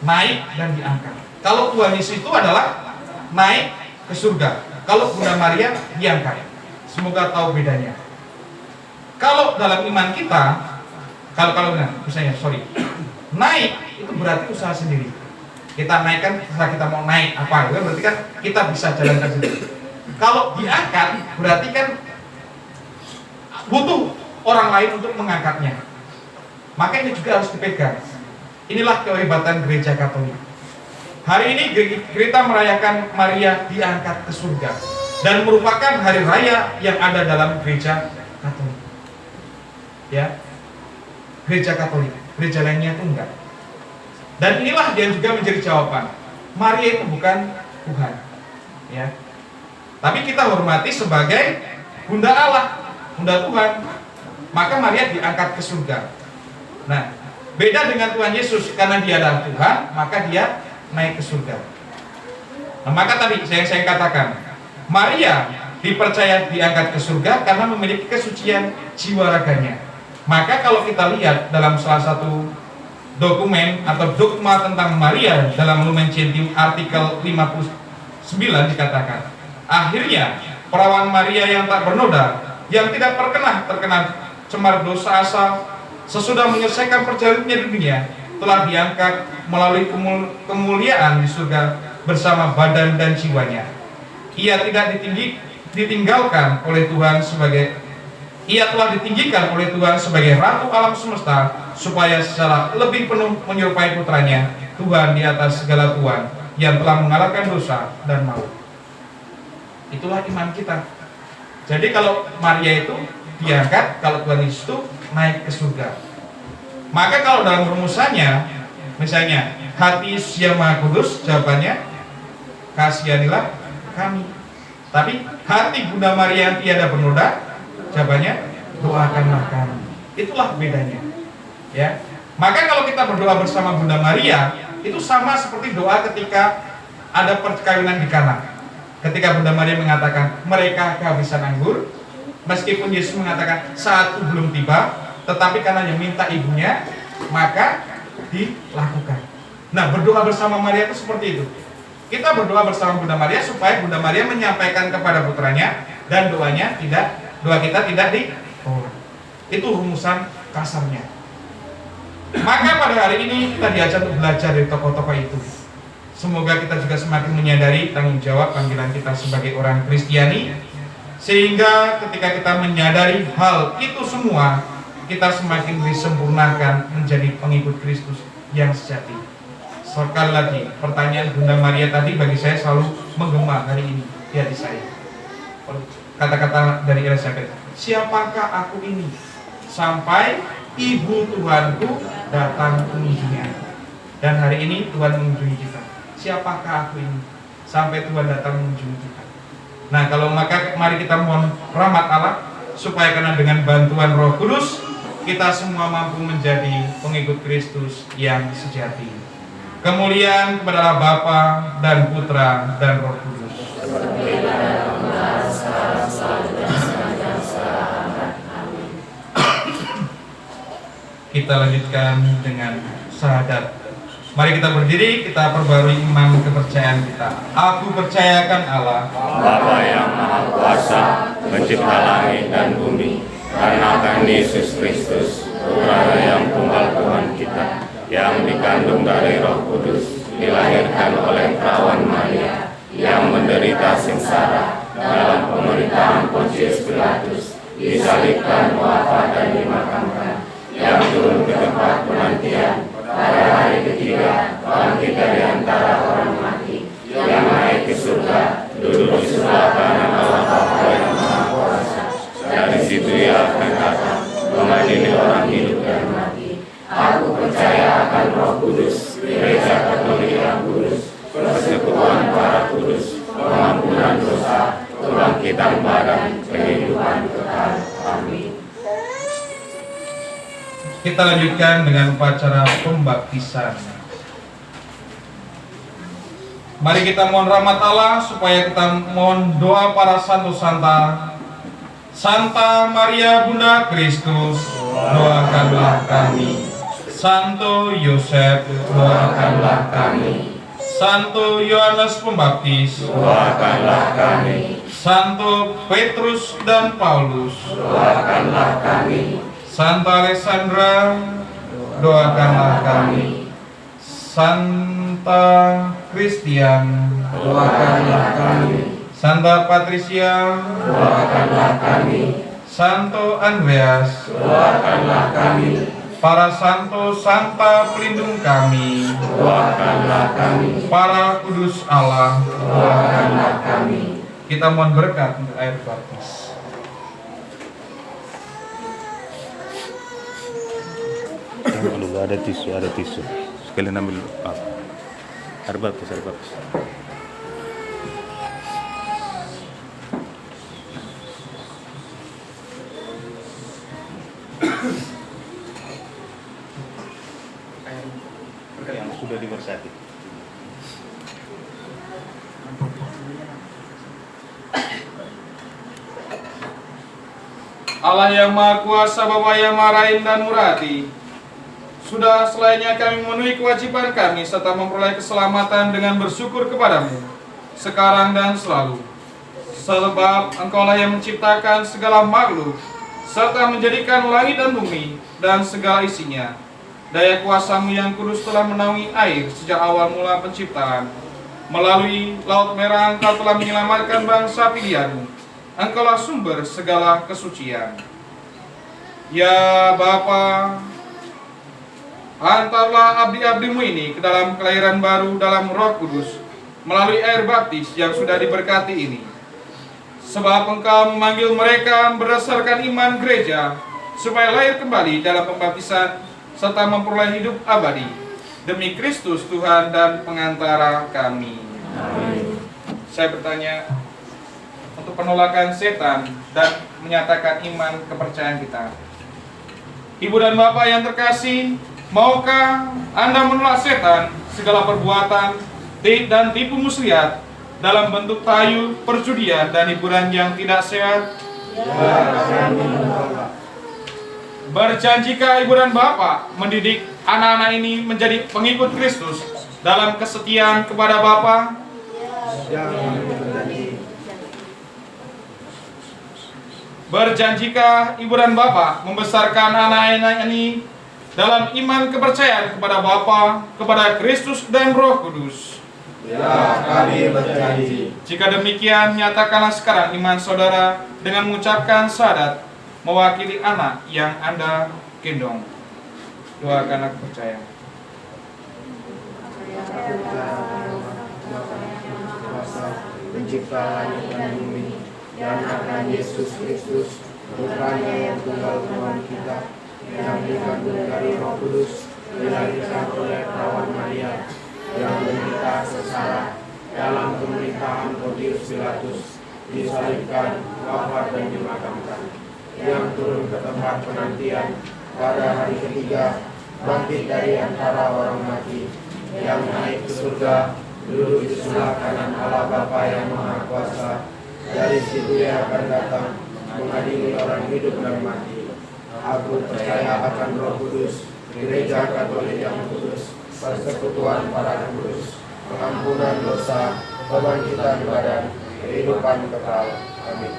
naik dan diangkat. Kalau Tuhan Yesus itu adalah naik ke surga, kalau Bunda Maria diangkat. Semoga tahu bedanya. Kalau dalam iman kita, naik itu berarti usaha sendiri. Kita naikkan, setelah kita mau naik apa, berarti kan kita bisa jalankan sendiri. Kalau diangkat, berarti kan butuh orang lain untuk mengangkatnya. Maka ini juga harus dipegang. Inilah kehebatan gereja Katolik. Hari ini kita merayakan Maria diangkat ke surga dan merupakan hari raya yang ada dalam gereja Katolik. Ya, gereja Katolik, gereja lainnya itu enggak. Dan inilah yang juga menjadi jawaban. Maria itu bukan Tuhan, ya. Tapi kita hormati sebagai Bunda Allah, Bunda Tuhan. Maka Maria diangkat ke surga. Nah, beda dengan Tuhan Yesus, karena dia adalah Tuhan, maka dia naik ke surga. Nah, maka tadi saya katakan, Maria dipercaya diangkat ke surga karena memiliki kesucian jiwa raganya. Maka kalau kita lihat dalam salah satu dokumen atau dogma tentang Maria dalam Lumen Gentium artikel 59 dikatakan, akhirnya perawan Maria yang tak bernoda, yang tidak terkena cemar dosa asal, sesudah menyelesaikan perjalanannya di dunia, telah diangkat melalui kemuliaan di surga bersama badan dan jiwanya. Ia tidak ditinggalkan oleh Tuhan Ia telah ditinggikan oleh Tuhan sebagai Ratu alam semesta, supaya secara lebih penuh menyerupai putranya, Tuhan di atas segala Tuhan, yang telah mengalahkan dosa dan maut. Itulah iman kita. Jadi kalau Maria itu diangkat, kalau Tuhan Yesus itu naik ke surga. Maka kalau dalam rumusannya, misalnya hati Yesus yang Maha Kudus, jawabannya kasihanilah kami. Tapi hati Bunda Maria yang tiada bernoda, jawabannya doakanlah kami. Itulah bedanya. Ya. Maka kalau kita berdoa bersama Bunda Maria, itu sama seperti doa ketika ada perkawinan di Kana. Ketika Bunda Maria mengatakan mereka kehabisan anggur, meskipun Yesus mengatakan saatku belum tiba, tetapi karena yang minta ibunya, maka dilakukan. Nah, berdoa bersama Maria itu seperti itu. Kita berdoa bersama Bunda Maria supaya Bunda Maria menyampaikan kepada putranya, dan doa kita tidak ditolak. Itu rumusan kasarnya. Maka pada hari ini kita diajak untuk belajar dari tokoh-tokoh itu. Semoga kita juga semakin menyadari tanggung jawab panggilan kita sebagai orang Kristiani, sehingga ketika kita menyadari hal itu semua, kita semakin disempurnakan menjadi pengikut Kristus yang sejati. Sekali lagi, pertanyaan Bunda Maria tadi bagi saya selalu menggema hari ini di hati saya. Kata-kata dari Elizabeth, siapakah aku ini sampai Ibu Tuhanku datang mengunjungi aku. Dan hari ini Tuhan mengunjungi kita. Siapakah aku ini sampai Tuhan datang mengunjungi kita. Nah, kalau maka mari kita mohon rahmat Allah, supaya karena dengan bantuan Roh Kudus kita semua mampu menjadi pengikut Kristus yang sejati. Kemuliaan kepada Bapa dan Putra dan Roh Kudus. Kita lanjutkan dengan syahadat. Mari kita berdiri, kita perbarui iman kepercayaan kita. Aku percayakan Allah, Bapa yang Maha Kuasa, pencipta langit dan bumi, dan akan Yesus Kristus, Putra yang tunggal Tuhan kita, yang dikandung dari Roh Kudus, dilahirkan oleh perawan Maria, yang menderita sengsara dalam pemerintahan Pontius Pilatus, disalibkan, wafat dan dimakamkan, yang turun ke tempat penantian, pada hari ketiga bangkit dari antara orang mati, yang naik ke surga, duduk di sebelah kanan Allah Bapa yang Maha Kuasa. Dari situ Ia akan datang mengadili orang hidup dan mati. Aku percaya akan Roh Kudus, Gereja Katolik yang kudus, persekutuan para kudus, pengampunan dosa, kebangkitan badan, kehidupan kekal. Amin. Kita lanjutkan dengan upacara pembaptisan. Mari kita mohon rahmat Allah, supaya kita mohon doa para santo santa. Santa Maria Bunda Kristus, doakanlah kami. Santo Yosef, doakanlah kami. Santo Yohanes Pembaptis, Doakanlah kami. Santo Petrus dan Paulus, Doakanlah kami. Santa Alessandra, doakanlah kami. Santa Christian, Doakanlah kami. Santa Patricia, Doakanlah kami. Santo Andreas, Doakanlah kami. para santo santa pelindung kami, Doakanlah kami. para kudus Allah, Doakanlah kami. kita mohon berkat untuk air baptis. Dulu ada tisu. Sekalian ambil air baptis. Yang sudah dibersati. Allah yang Maha Kuasa, Bapa yang Maha Rahim dan Murati, sudah selainnya kami memenuhi kewajiban kami serta memperoleh keselamatan dengan bersyukur kepadamu sekarang dan selalu. Sebab Engkaulah yang menciptakan segala makhluk serta menjadikan langit dan bumi dan segala isinya. Daya kuasamu yang kudus telah menaungi air sejak awal mula penciptaan. Melalui Laut Merah Engkau telah menyelamatkan bangsa pilihan-Mu. Engkaulah sumber segala kesucian. Ya Bapa, hantarlah abdi-abdi-Mu ini ke dalam kelahiran baru dalam Roh Kudus melalui air baptis yang sudah diberkati ini. Sebab Engkau memanggil mereka berdasarkan iman gereja supaya lahir kembali dalam pembaptisan serta memperoleh hidup abadi. Demi Kristus Tuhan dan pengantara kami. Amin. Saya bertanya, untuk penolakan setan dan menyatakan iman kepercayaan kita. Ibu dan Bapak yang terkasih, maukah Anda menolak setan, segala perbuatan dan tipu muslihat dalam bentuk tayu, perjudian, dan hiburan yang tidak sehat? Berjanjikah Ibu dan Bapak mendidik anak-anak ini menjadi pengikut Kristus dalam kesetiaan kepada Bapa? Berjanjikah Ibu dan Bapak membesarkan anak-anak ini dalam iman kepercayaan kepada Bapa, kepada Kristus dan Roh Kudus? Ya, kami berjanji. Jika demikian, nyatakanlah sekarang iman saudara dengan mengucapkan syahadat mewakili anak yang Anda gendong. Doakan aku percaya. Pencipta langit dan bumi, dan akan Yesus Kristus, Putranya yang tunggal Tuhan kita, yang dikandung dari Roh Kudus, dilahirkan oleh perawan Maria, yang menderita sengsara dalam pemerintahan Pontius Pilatus, disalibkan, wafat dan dimakamkan, yang turun ke tempat penantian pada hari ketiga, bangkit dari antara orang mati, yang naik ke surga, duduk di sebelah kanan Allah Bapa yang Maha Kuasa. Dari situ Dia akan datang mengadili orang hidup dan mati. Aku percaya akan Roh Kudus, Gereja Katolik yang kudus, persekutuan para kudus, pengampunan dosa, kebangkitan badan, kehidupan kekal. Amin.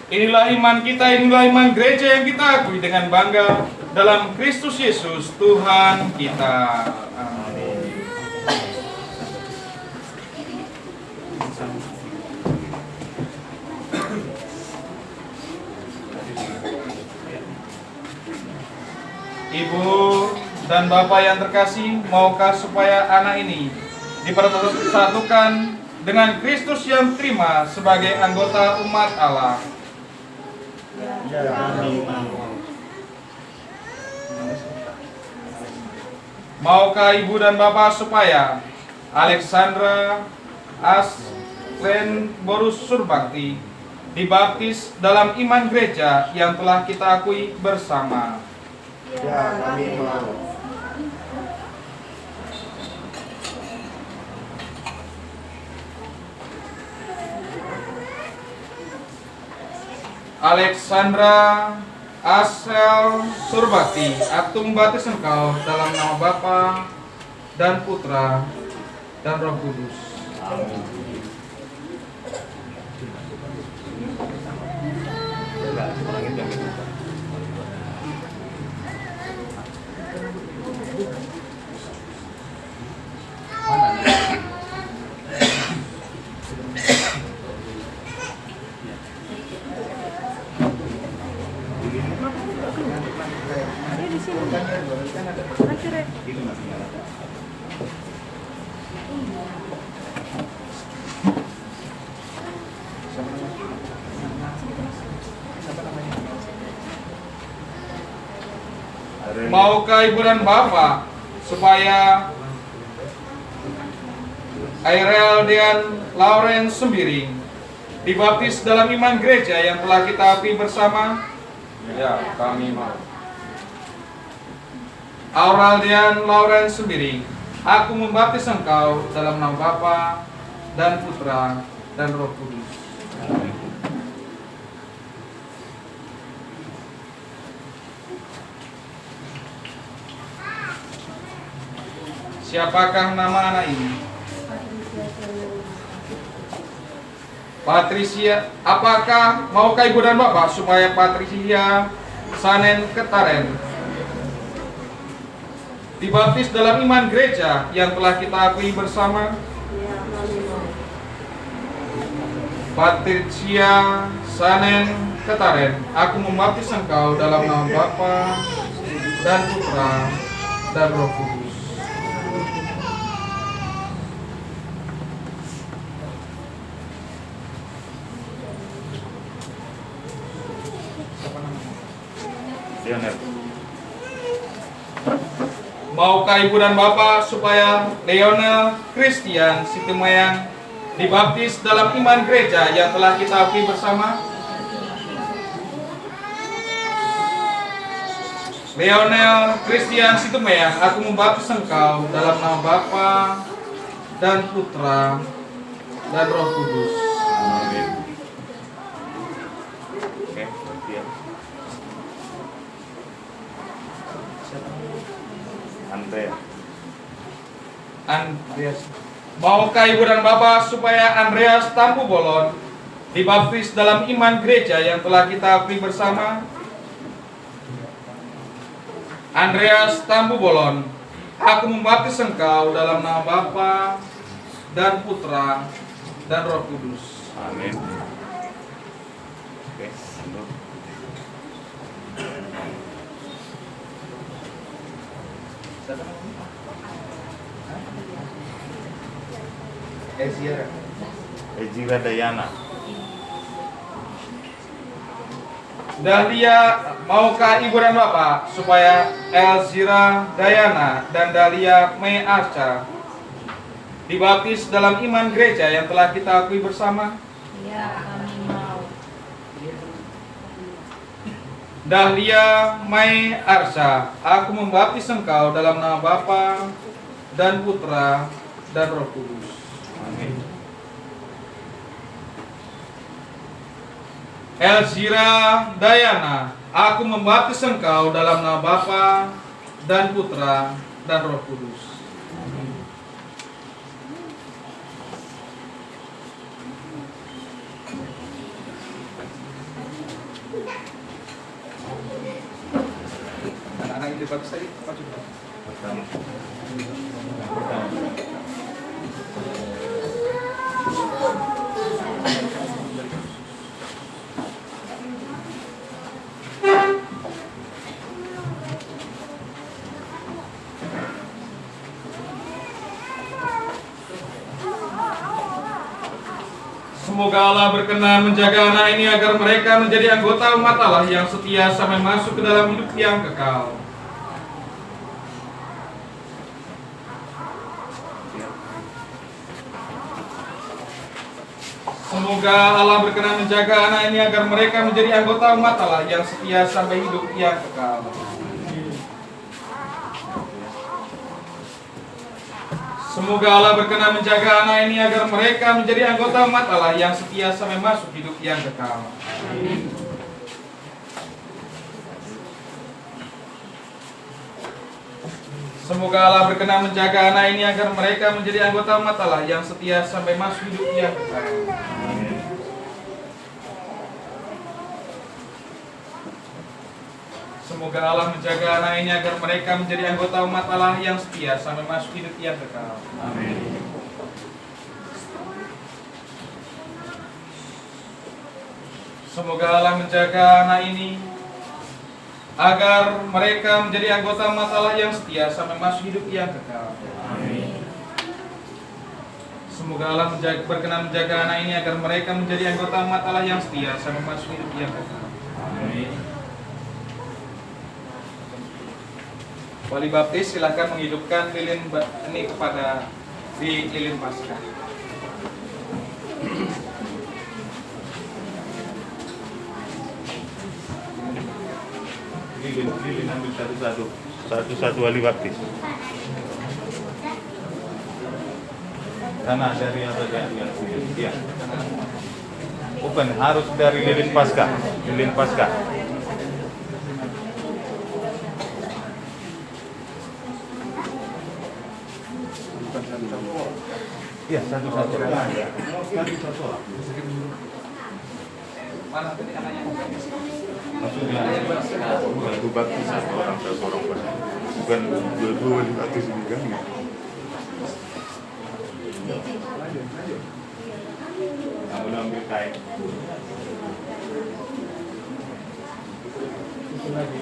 Inilah iman kita, inilah iman gereja yang kita akui dengan bangga dalam Kristus Yesus Tuhan kita. Amin. Ibu dan Bapak yang terkasih, maukah supaya anak ini dipersatukan dengan Kristus yang terima sebagai anggota umat Allah? Maukah Ibu dan Bapak supaya Alexandra Aslen Borus Surbakti dibaptis dalam iman gereja yang telah kita akui bersama? Ya, kami mau. Alexandra Asel Surbakti, aku membaptis engkau dalam nama Bapa dan Putra dan Roh Kudus. Amin. Maukah Ibu dan Bapak supaya Airel dan Lauren Sembiring dibaptis dalam iman gereja yang telah kita akui bersama? Ya, kami mau. Aurel dan Lauren Sembiring, aku membaptis engkau dalam nama Bapa dan Putra dan Roh Kudus. Siapakah nama anak ini? Patricia. Apakah maukah Ibu dan Bapak supaya Patricia Sanen Ketaren dibaptis dalam iman gereja yang telah kita akui bersama. Patricia Sanen Ketaren, aku membaptis engkau dalam nama Bapa dan Putra dan Roh Kudus. Lionel. Maukah Ibu dan Bapak supaya Lionel Christian Sitimayang dibaptis dalam iman gereja yang telah kita akui bersama? Lionel Christian Sitimayang, aku membaptis engkau dalam nama Bapa dan Putra dan Roh Kudus. Amin. Oke, siap. Andreas. Maukah Ibu dan Bapak supaya Andreas Tampu Bolon dibaptis dalam iman gereja yang telah kita akui bersama? Andreas Tampu Bolon, aku membaptis engkau dalam nama Bapa dan Putra dan Roh Kudus. Amin. Oke, lanjut. Ezira Dayana. Dahlia, maukah Ibu dan Bapak supaya Elzira Dayana dan Dahlia Mei Arca dibaptis dalam iman gereja yang telah kita akui bersama? Ya, kami mau. Dahlia Mei Arca, aku membaptis engkau dalam nama Bapa dan Putra dan Roh Kudus. Amin. Elzira Dayana, aku membaptis engkau dalam nama Bapa dan Putra dan Roh Kudus. Anak-anak yang dibaptis tadi, apa juga? Pertama. Semoga Allah berkenan menjaga anak ini agar mereka menjadi anggota umat Allah yang setia sampai masuk ke dalam hidup yang kekal. Semoga Allah berkenan menjaga anak ini agar mereka menjadi anggota umat Allah yang setia sampai hidup yang kekal. Semoga Allah berkenan menjaga anak ini agar mereka menjadi anggota umat Allah yang setia sampai masuk hidup yang kekal. Semoga Allah berkenan menjaga anak ini agar mereka menjadi anggota umat Allah yang setia sampai masuk hidup yang kekal. Semoga Allah menjaga anak ini agar mereka menjadi anggota umat Allah yang setia sampai masuk hidup yang kekal. Amin. Semoga Allah menjaga anak ini agar mereka menjadi anggota umat Allah yang setia sampai masuk hidup yang kekal. Amin. Semoga Allah berkenan menjaga anak ini agar mereka menjadi anggota umat Allah yang setia sampai masuk hidup yang kekal. Amin. Wali baptis silakan menghidupkan lilin ini kepada di lilin Paskah. Lilin ambil satu-satu. Satu-satu wali baptis. Sana dari apa dari ya. Bukan harus dari lilin Paskah. Lilin Paskah. Iya, satu-satu. Satu-satu. Mana tadi anaknya? Maksudnya, bukan baptis satu orang bersama. bukan dua-dua di atas ini kan. Aku ambil kain. Satu lagi.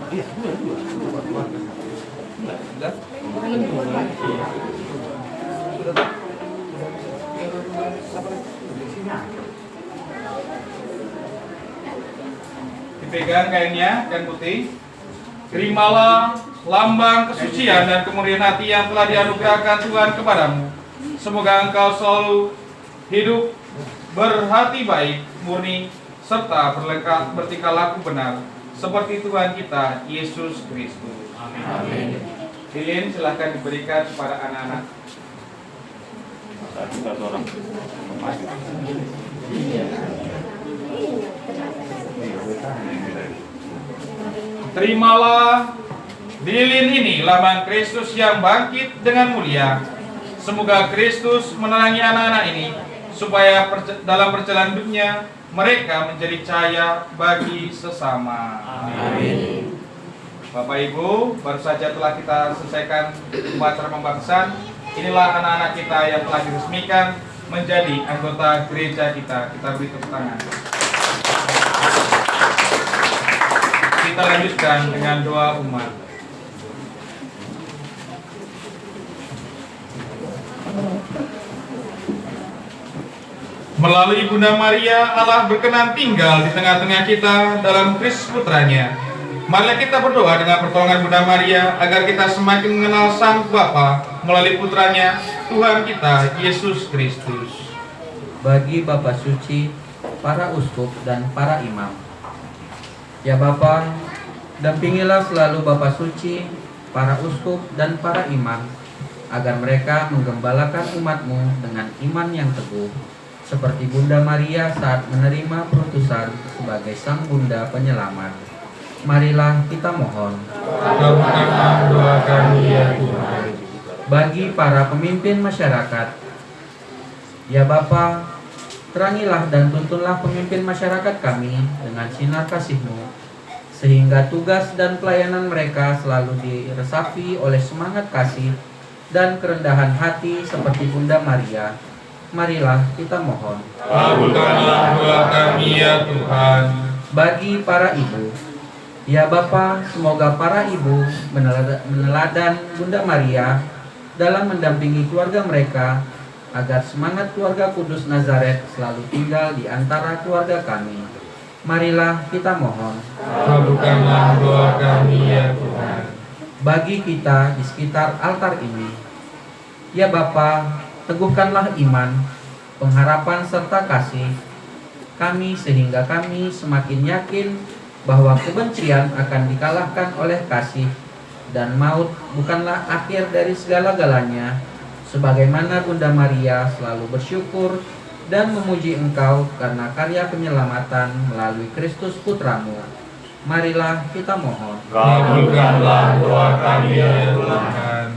Iya, dua. Enggak. Dipegang kainnya, kain putih. Terimalah lambang kesucian dan kemurnian hati yang telah dianugerahkan Tuhan kepadamu. Semoga engkau selalu hidup berhati baik, murni, serta bertingkah laku benar seperti Tuhan kita Yesus Kristus. Amin. Lilin silahkan diberikan kepada anak-anak. Satu orang. Terimalah lilin ini lambang Kristus yang bangkit dengan mulia. Semoga Kristus menerangi anak-anak ini supaya dalam perjalanan hidupnya mereka menjadi cahaya bagi sesama. Amin. Bapak Ibu, baru saja telah kita selesaikan upacara pembaptisan. Inilah anak-anak kita yang telah diresmikan menjadi anggota gereja kita. Kita beri tepuk tangan. Kita lanjutkan dengan doa umat. Melalui Bunda Maria, Allah berkenan tinggal di tengah-tengah kita dalam Kristus Putranya. Marilah kita berdoa dengan pertolongan Bunda Maria agar kita semakin mengenal Sang Bapa melalui Putranya, Tuhan kita Yesus Kristus. Bagi Bapa Suci, para uskup dan para imam, ya Bapa, dampingilah selalu Bapa Suci, para uskup dan para imam, agar mereka menggembalakan umat-Mu dengan iman yang teguh, seperti Bunda Maria saat menerima perutusan sebagai Sang Bunda Penyelamat. Marilah kita mohon. Kabulkanlah doa kami ya Tuhan. Bagi para pemimpin masyarakat, ya Bapa, terangilah dan tuntunlah pemimpin masyarakat kami dengan sinar kasih-Mu, sehingga tugas dan pelayanan mereka selalu diresapi oleh semangat kasih dan kerendahan hati seperti Bunda Maria. Marilah kita mohon. Kabulkanlah doa kami ya Tuhan. Bagi para ibu, ya Bapa, semoga para ibu meneladan Bunda Maria dalam mendampingi keluarga mereka, agar semangat keluarga Kudus Nazaret selalu tinggal di antara keluarga kami. Marilah kita mohon. Kabulkanlah doa kami ya Tuhan. Bagi kita di sekitar altar ini, ya Bapa, teguhkanlah iman, pengharapan serta kasih kami sehingga kami semakin yakin bahwa kebencian akan dikalahkan oleh kasih, dan maut bukanlah akhir dari segala-galanya, sebagaimana Bunda Maria selalu bersyukur dan memuji Engkau karena karya penyelamatan melalui Kristus Putramu. Marilah kita mohon. Kabulkanlah doa kami ya Tuhan.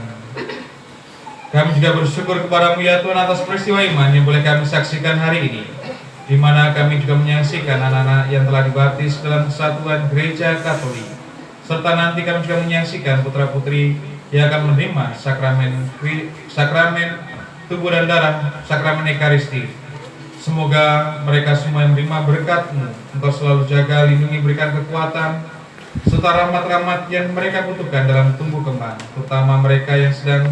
Kami juga bersyukur kepadamu ya Tuhan atas peristiwa iman yang boleh kami saksikan hari ini, di mana kami juga menyaksikan anak-anak yang telah dibaptis dalam kesatuan gereja Katolik, serta nanti kami juga menyaksikan putra-putri yang akan menerima sakramen tubuh dan darah, sakramen Ekaristi. Semoga mereka semua yang menerima berkat-Mu, Engkau selalu jaga, lindungi, berikan kekuatan serta rahmat-rahmat yang mereka butuhkan dalam tumbuh kembang, terutama mereka yang sedang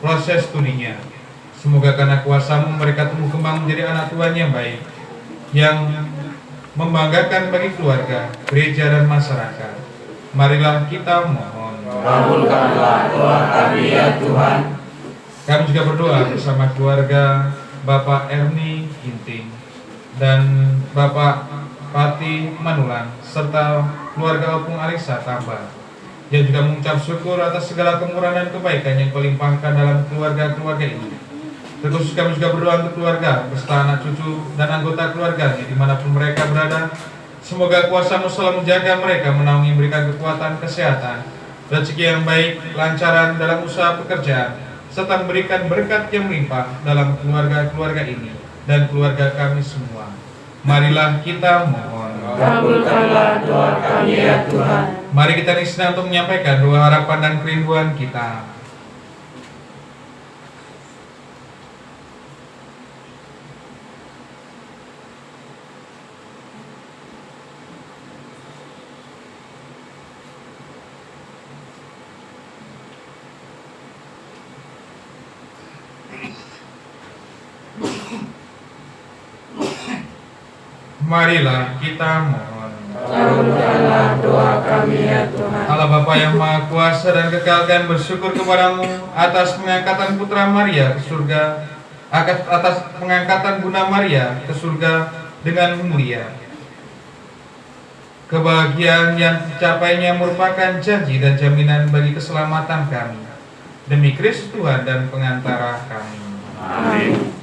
proses studinya. Semoga karena kuasa-Mu mereka tumbuh kembang menjadi anak Tuhan yang baik, yang membanggakan bagi keluarga, gereja dan masyarakat. Marilah kita mohon. Kabulkanlah doa kami ya Tuhan. Kami juga berdoa bersama keluarga Bapak Erni Ginting dan Bapak Pati Manulan serta keluarga Opung Alisa Tambah, yang juga mengucap syukur atas segala kemurahan dan kebaikan yang Kau limpahkan dalam keluarga-keluarga ini. Terkhusus kami juga berdoa untuk keluarga, beserta anak cucu dan anggota keluarganya dimanapun mereka berada. Semoga kuasa-Mu selalu menjaga mereka, menaungi, memberikan kekuatan, kesehatan, rezeki yang baik, lancaran dalam usaha pekerjaan, serta memberikan berkat yang melimpah dalam keluarga-keluarga ini dan keluarga kami semua. Marilah kita mohon. Kabulkanlah doa kami ya Tuhan. Mari kita nisna untuk menyampaikan doa harapan dan kerinduan kita. Marilah kita mohon. Kabulkanlah doa kami ya Tuhan. Allah Bapa yang Maha Kuasa dan Kekal, kami bersyukur kepadamu atas pengangkatan Putra Maria ke surga, atas pengangkatan Bunda Maria ke surga dengan mulia. Kebahagiaan yang dicapainya merupakan janji dan jaminan bagi keselamatan kami. Demi Kristus Tuhan dan pengantara kami. Amin.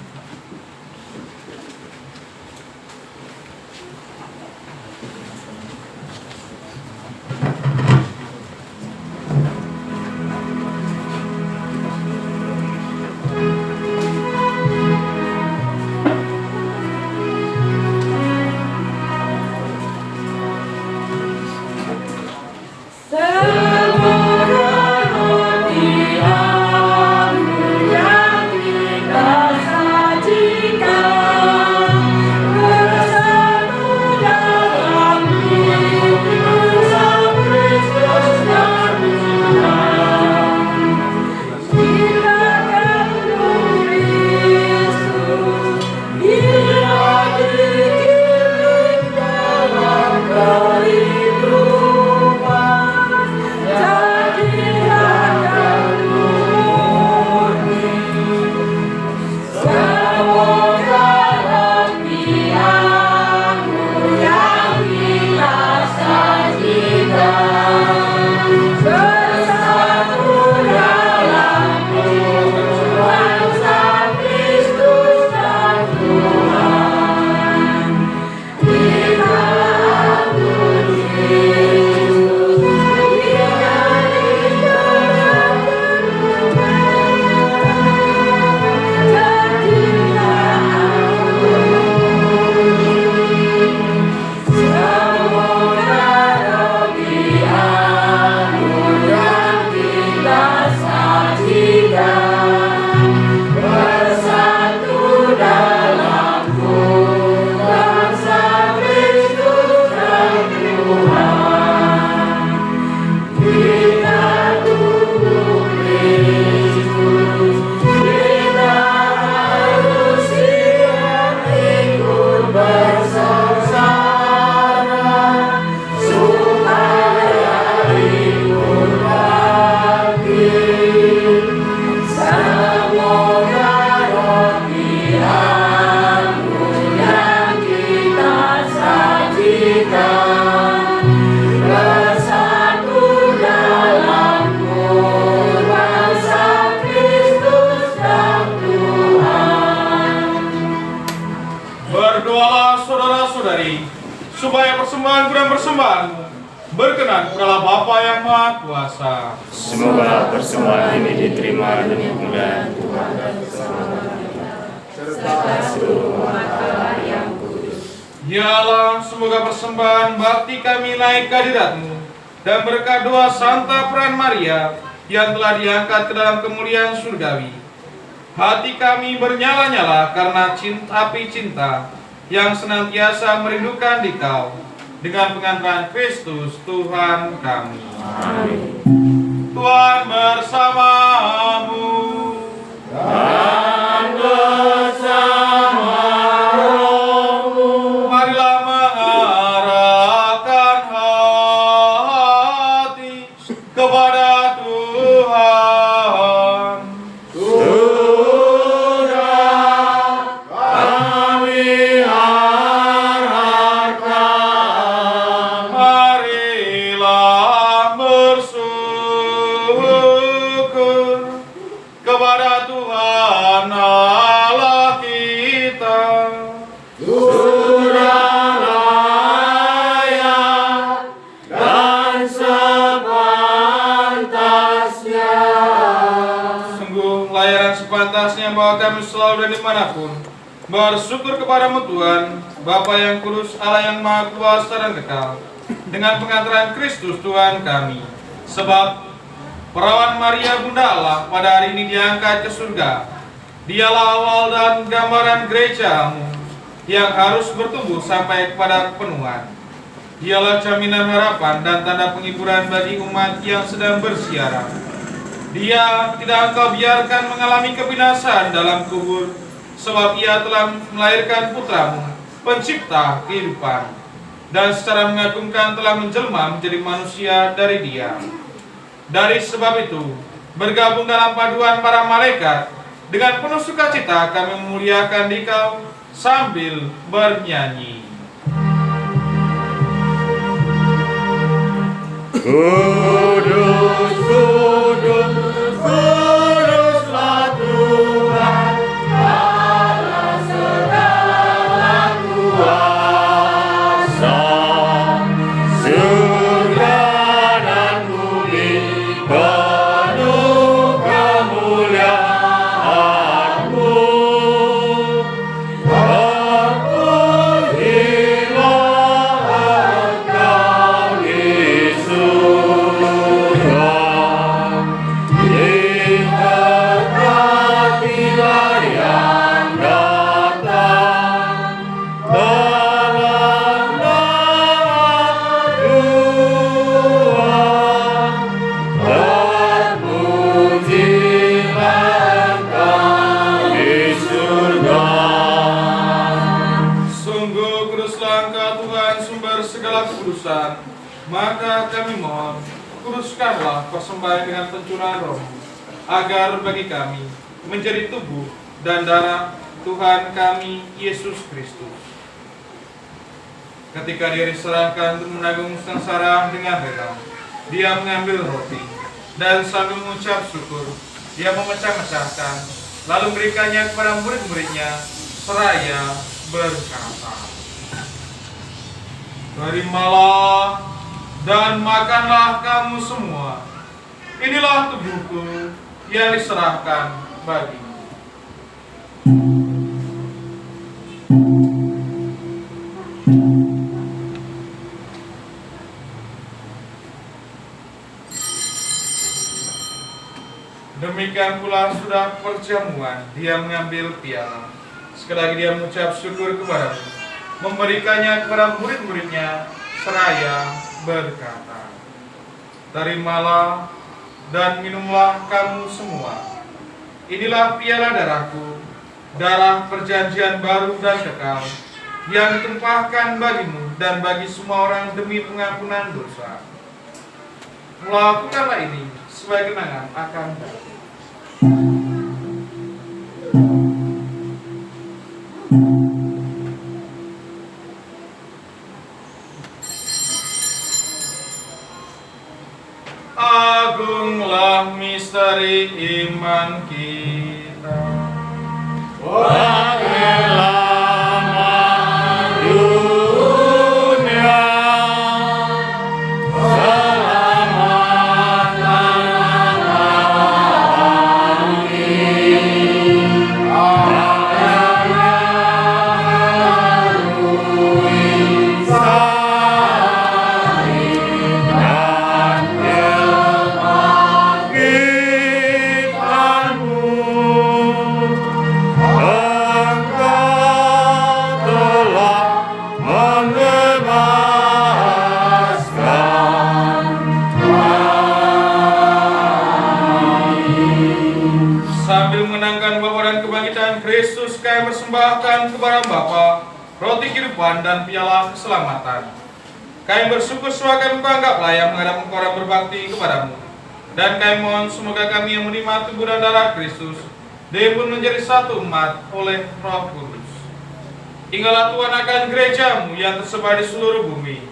supaya persembahan dan persembahan berkenan kepada Bapa yang Maha Kuasa. Semoga persembahan ini diterima demi kemuliaan Tuhan dan serta seluruh umat Allah yang kudus. Ya Allah, semoga persembahan bakti kami naik ke hadirat-Mu dan berkat doa Santa Peran Maria yang telah diangkat ke dalam kemuliaan surgawi. Hati kami bernyala-nyala karena api cinta yang senantiasa merindukan Dikau dengan pengantaran Kristus Tuhan kami. Amin. Tuhan bersamamu Dan bersama rohmu. Marilah mengarahkan hati kepada Tuhan. Sudah kami arahkan. Marilah bersyukur kepada Tuhan Allah kita. Sudah layak dan sepantasnya. Sungguh layanan sepantasnya bahwa kami selalu dan dimanapun Bersyukur kepadamu Tuhan, Bapa yang kudus, Allah yang maha kuasa dan kekal, dengan pengantaran Kristus Tuhan kami. Sebab perawan Maria Bunda Allah pada hari ini diangkat ke surga. Dialah awal dan gambaran gerejamu yang harus bertumbuh sampai kepada kepenuhan. Dialah jaminan harapan dan tanda penghiburan bagi umat yang sedang bersiara. Dia tidak engkau biarkan mengalami kebinasaan dalam kubur, sebab ia telah melahirkan putramu, pencipta kehidupan, dan secara mengagumkan telah menjelma menjadi manusia dari dia. Dari sebab itu, bergabung dalam paduan para malaikat, dengan penuh sukacita kami memuliakan Dikau sambil bernyanyi. Kudus, kudus, kuduslah Tuhan, Allah segala kuasa. Surga dan bumi penuh kemuliaan-Mu. Terpujilah Engkau di surga, diberkatilah yang datang dalam nama Tuhan. Terpujilah Engkau di surga. Sungguh kuduslah Engkau Tuhan, sumber segala kekudusan. Maka kami mohon, kuduskanlah persembahan dengan pencurahan roh, agar bagi kami menjadi tubuh dan darah Tuhan kami Yesus Kristus. Ketika dia diserahkan untuk menanggung sengsara dengan rela, dia mengambil roti dan sambil mengucap syukur, dia memecah-mecahkan, lalu memberikannya kepada murid-muridnya, seraya berkata, "Terimalah dan makanlah kamu semua. Inilah tubuhku yang diserahkan bagimu." Demikian pula sudah perjamuan, dia mengambil piala. Sekali lagi dia mengucap syukur kepadamu, memberikannya kepada murid-muridnya, seraya berkata, "Terimalah dan minumlah kamu semua. Inilah piala darahku, darah perjanjian baru dan kekal, yang ditumpahkan bagimu dan bagi semua orang demi pengampunan dosa. Melakukanlah ini sebagai kenangan akan aku." Agunglah misteri iman kita. Penyelamat dunia, selamatkan alam ini. Adanya melalui salib dan kebangkitan-Mu. Engkau telah membebaskan kami. Sambil mengenangkan bapa dan kebangkitan Kristus, kami persembahkan kepada Bapa roti kehidupan dan piala keselamatan. Kami bersyukur sebab kami menganggap layak menghadap Engkau dan berbakti kepadamu. Dan kami mohon semoga kami yang menerima tubuh dan darah Kristus dihimpun menjadi satu umat oleh Roh Kudus. Ingatlah Tuhan akan gerejamu yang tersebar di seluruh bumi,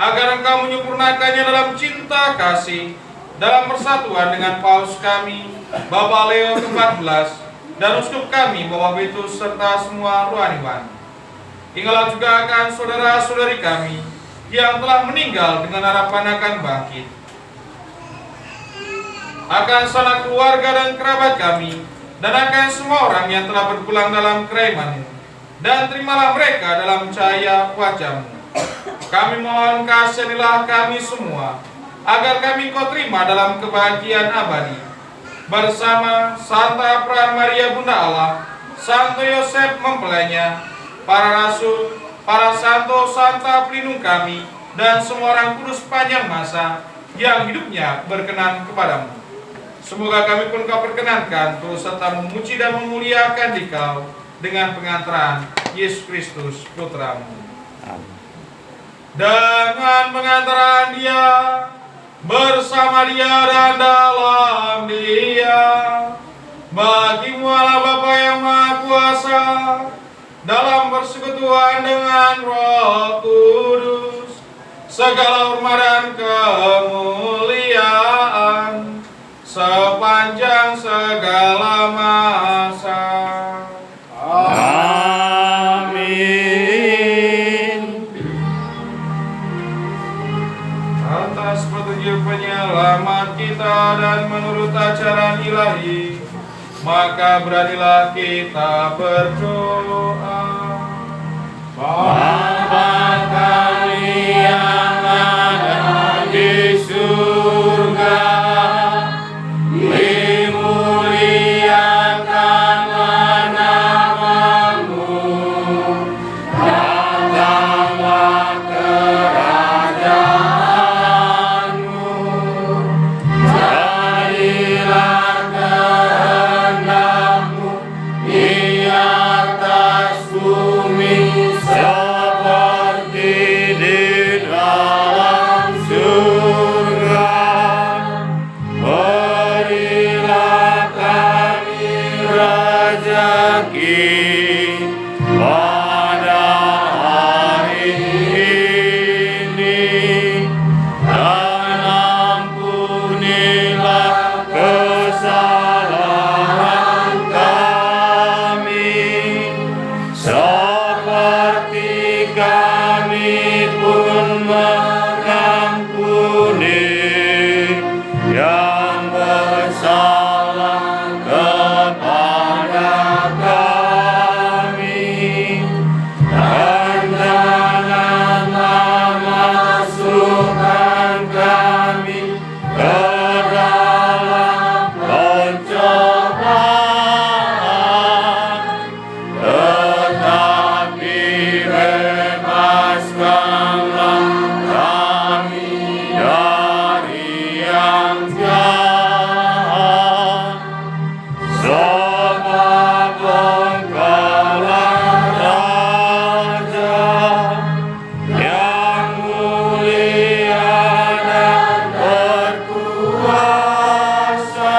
agar Engkau menyempurnakannya dalam cinta kasih, dalam persatuan dengan Paus kami, Bapak Leo ke-14, dan uskup kami, Bapak Vitus, serta semua rohaniwan. Ingatlah juga akan saudara-saudari kami yang telah meninggal dengan harapan akan bangkit, akan sanak keluarga dan kerabat kami, dan akan semua orang yang telah berpulang dalam keraiman-Mu, dan terimalah mereka dalam cahaya wajah-Mu. Kami mohon kasihanilah kami semua, agar kami Kau terima dalam kebahagiaan abadi, bersama Santa Peran Maria Bunda Allah, Santo Yosef mempelainya, para rasul, para santo santa pelindung kami, dan semua orang kudus panjang masa yang hidupnya berkenan kepadamu. Semoga kami pun Kau perkenankan terus serta memuji dan memuliakan Dikau dengan pengantaran Yesus Kristus Putra-Mu. Dengan pengantaran Dia, bersama Dia dan dalam Dia, bagi-Mu Allah Bapa yang Maha Kuasa, dalam persekutuan dengan Roh Kudus, segala hormat dan kemuliaan sepanjang segala masa. Amin. Atas petunjuk penyelamat kita dan menurut ajaran ilahi, maka beranilah kita berdoa. Bapa kami yang ada di surga, dimuliakanlah nama-Mu, datanglah kerajaan-Mu, jadilah kehendak-Mu di atas bumi seperti di dalam surga. Berilah kami rezeki pada hari ini, dan ampunilah kesalahan kami, seperti kami pun mengampuni yang bersalah kepada kami, dan janganlah masukkan kami ke dalam pencobaan, tetapi bebaskanlah kami dari yang jahat. Sebab Engkaulah Raja yang mulia dan berkuasa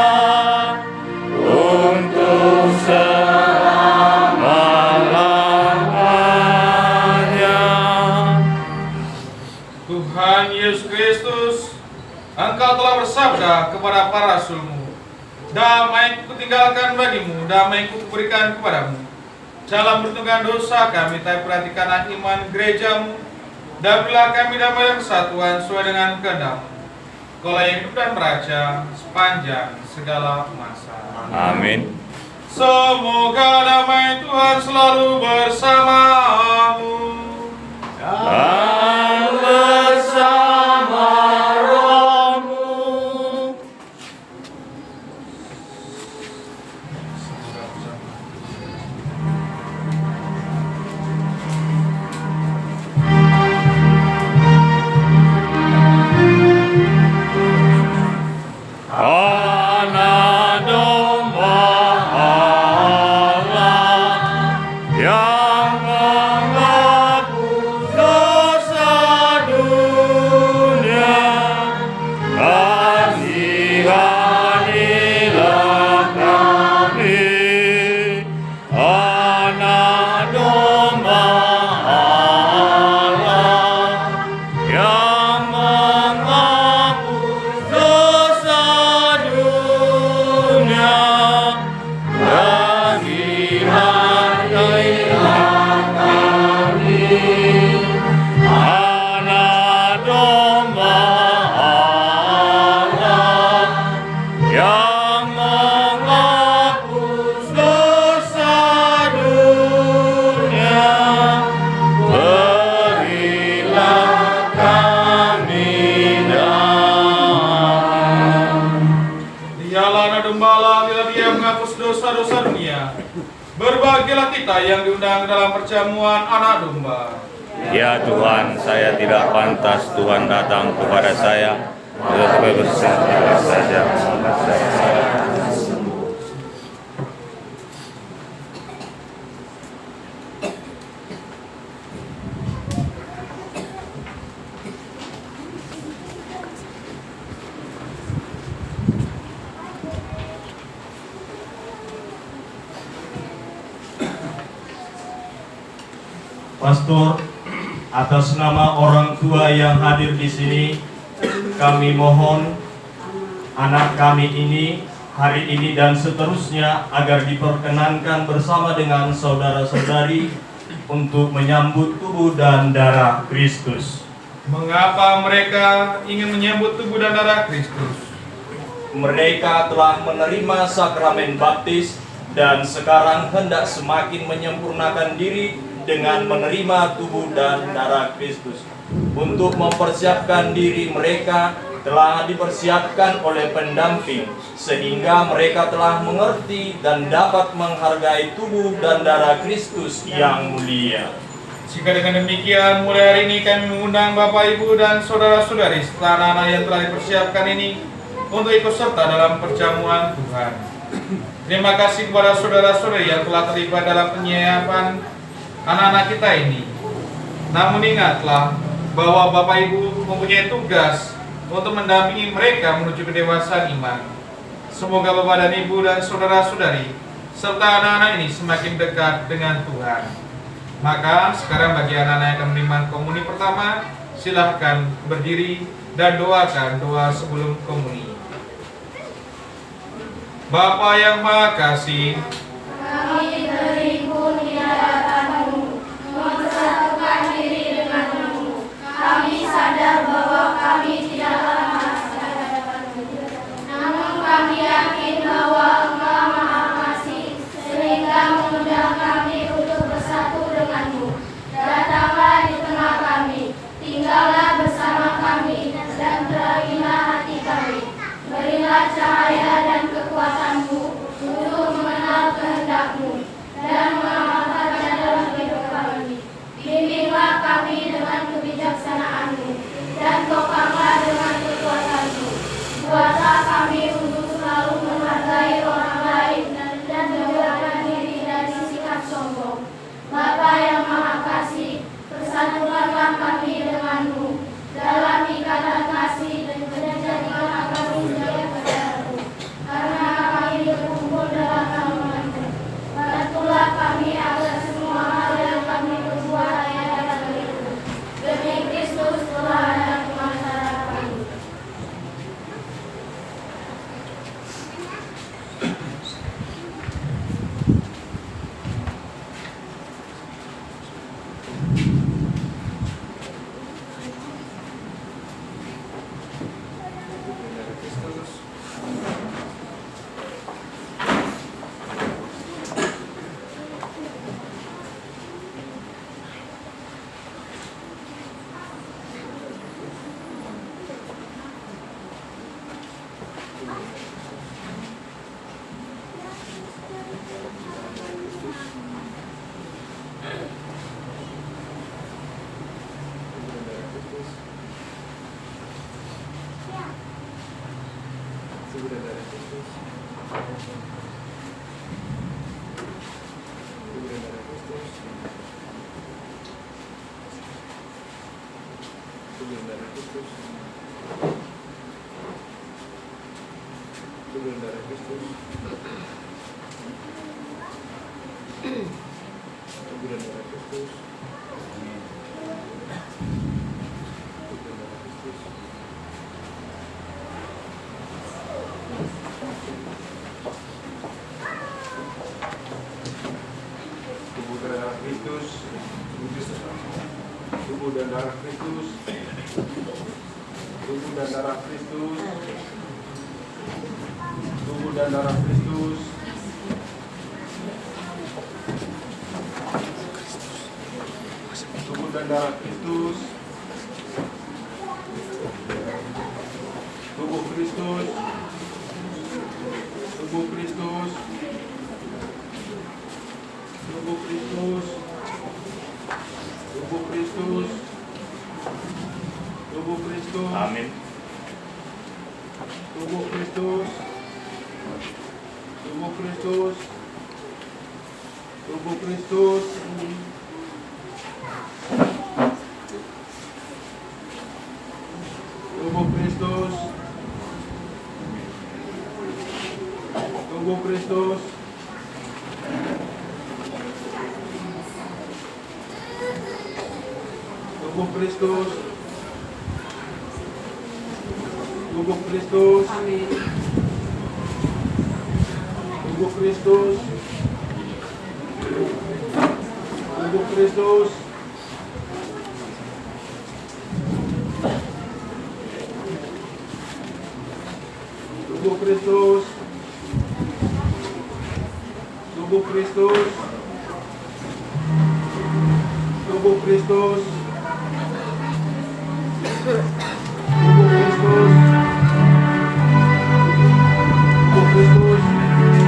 untuk selama-lamanya. Tuhan Yesus Kristus, Engkau telah bersabda kepada para rasul-Mu, damai kutinggalkan bagimu, damai kuberikan kepadamu. Janganlah bertunggang dosa kami, tapi perhatikanlah iman gereja-Mu, dan berilah kami damai dan kesatuan sesuai dengan kehendak-Mu. Kaulah yang hidup dan beraja sepanjang segala masa. Amin. Semoga damai Tuhan selalu bersamamu. Dan bersama rohmu. Anak domba Allah yang menghapus dosa dunia, kasihanilah kami. Anak domba Allah yang menghapus dosa dunia, kasihanilah kami. Anak domba Allah yang menghapus dosa dunia, Dialah anak domba Allah, bila Dia menghapus dosa-dosa dunia. Berbahagialah kita yang diundang dalam perjamuan anak domba. Ya Tuhan, saya tidak pantas Tuhan datang kepada saya, tetapi bersabar saja, maka saya akan sembuh. Pastor, atas nama orang tua yang hadir di sini, kami mohon anak kami ini hari ini dan seterusnya agar diperkenankan bersama dengan saudara-saudari untuk menyambut tubuh dan darah Kristus. Mengapa mereka ingin menyambut tubuh dan darah Kristus? Mereka telah menerima sakramen baptis dan sekarang hendak semakin menyempurnakan diri dengan menerima tubuh dan darah Kristus. Untuk mempersiapkan diri mereka telah dipersiapkan oleh pendamping, sehingga mereka telah mengerti dan dapat menghargai tubuh dan darah Kristus yang mulia. Jika dengan demikian, mulai hari ini kami mengundang Bapak, Ibu, dan saudara-saudari serta anak-anak yang telah dipersiapkan ini untuk ikut serta dalam perjamuan Tuhan. Terima kasih kepada saudara-saudari yang telah terlibat dalam penyiapan anak-anak kita ini. Namun ingatlah bahwa Bapak Ibu mempunyai tugas untuk mendampingi mereka menuju kedewasaan iman. Semoga Bapak dan Ibu dan saudara-saudari serta anak-anak ini semakin dekat dengan Tuhan. Maka sekarang bagi anak-anak yang akan menerima komuni pertama, silahkan berdiri dan doakan doa sebelum komuni. Bapa yang Maha Kasih, Kami beribu di hadapan-Mu, mempersatukan diri dengan-Mu. Kami sadar bahwa kami tidaklah malas di hadapan-Mu. Namun kami yakin bahwa Engkau Maha Kasih, sehingga mengundang kami untuk bersatu dengan-Mu. Datanglah di tengah kami, tinggallah bersama kami, dan terangilah hati kami. Berilah cahaya dan kekuatan-Mu untuk mengenal kehendak-Mu dan mengamalkannya dalam hidup kami. Bimbinglah kami dengan kebijaksanaan-Mu dan topanglah dengan kekuatan-Mu. Buatlah kami untuk selalu menghargai orang lain dan menjauhkan diri dari sikap sombong. Bapa yang Maha Kasih, persatukanlah kami dengan-Mu dalam ikatan kasih dan jadikanlah kami sebagai saudara-Mu. Karena kami berkumpul dalam nama-Mu, bantulah kami agar semua hal yang kami berbuat hanya dapat itu. Demi Kristus Tuhan dan pengacara kami. Tubuh dan darah Kristus, tubuh dan darah Kristus, tubuh dan darah Kristus, tubuh dan darah Kristus, tubuh Kristus, tubuh Kristus, tubuh Kristus, tubuh Kristus, tubuh Kristus, Amin. tubuh Kristus, tubuh Kristus, tubuh Kristus, tubuh Kristus, tubuh Kristus, tubuh Kristus, tubuh Kristus, tubuh Kristus, tubuh Kristus, tubuh Kristus, tubuh Kristus, tubuh Kristus, tubuh Kristus, tubuh Kristus, tubuh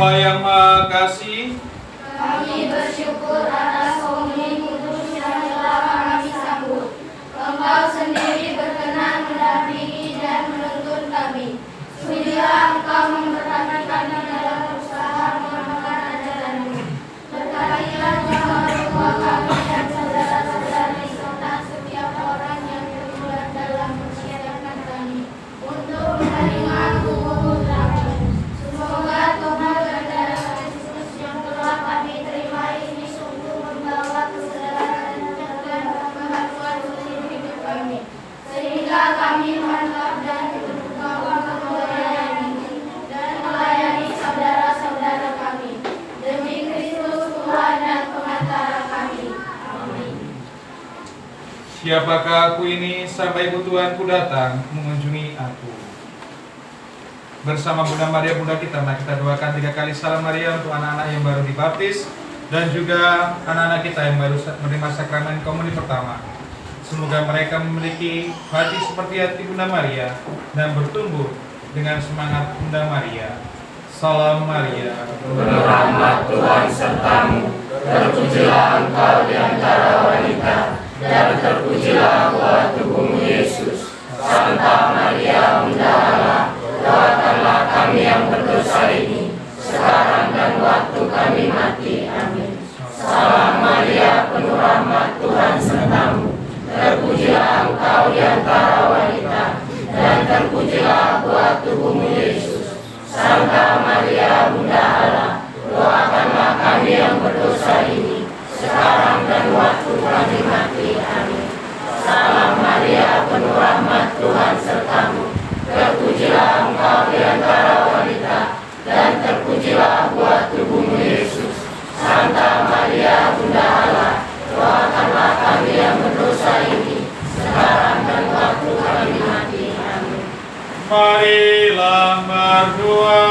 Bapa yang Maha Kasih, Kami bersyukur atas komuni kudus yang telah kami sambut. Engkau sendiri berkenan mendampingi dan menuntun kami. Sudilah Engkau memberkati kami dalam usaha mengamalkan ajaran-Mu. Berkatilah jemaat tua kami dan saudara-saudari serta setiap orang yang terlibat dalam persiapan kami untuk menerima tubuh putra-Mu. Semoga tubuh dan darah Kristus yang telah kami terima ini sungguh membawa kesedaran dan kebahagiaan untuk hidup kami, sehingga kami mantap dan berbawa melayani dan melayani saudara-saudara kami. Demi Kristus Tuhan dan Pengantara kami. Amin. siapakah aku ini sampai ibu Tuhanku datang mengunjungi aku? Bersama Bunda Maria Bunda kita, mari kita doakan 3 kali salam Maria untuk anak-anak yang baru dibaptis dan juga anak-anak kita yang baru menerima sakramen komuni pertama. Semoga mereka memiliki hati seperti hati Bunda Maria dan bertumbuh dengan semangat Bunda Maria. Salam Maria, Penuh rahmat Tuhan sertamu, terpujilah engkau di antara wanita, dan terpujilah buah tubuhmu Yesus. Santa Maria Bunda Allah, doakanlah kami yang berdosa ini, sekarang dan waktu kami mati. Amin. Salam Maria, penuh rahmat Tuhan sertamu, terpujilah engkau di antara wanita, dan terpujilah buah tubuhmu Yesus. Santa Maria Bunda Allah, doakanlah kami yang berdosa ini, sekarang dan waktu kami mati. Amin. Salam Maria, penuh rahmat Tuhan sertamu, terpujilah engkau di antara wanita, dan terpujilah buah tubuhmu Yesus. Santa Maria Bunda Allah, doakanlah kami yang berdosa ini, sekarang dan waktu kami mati. Amin. marilah berdoa.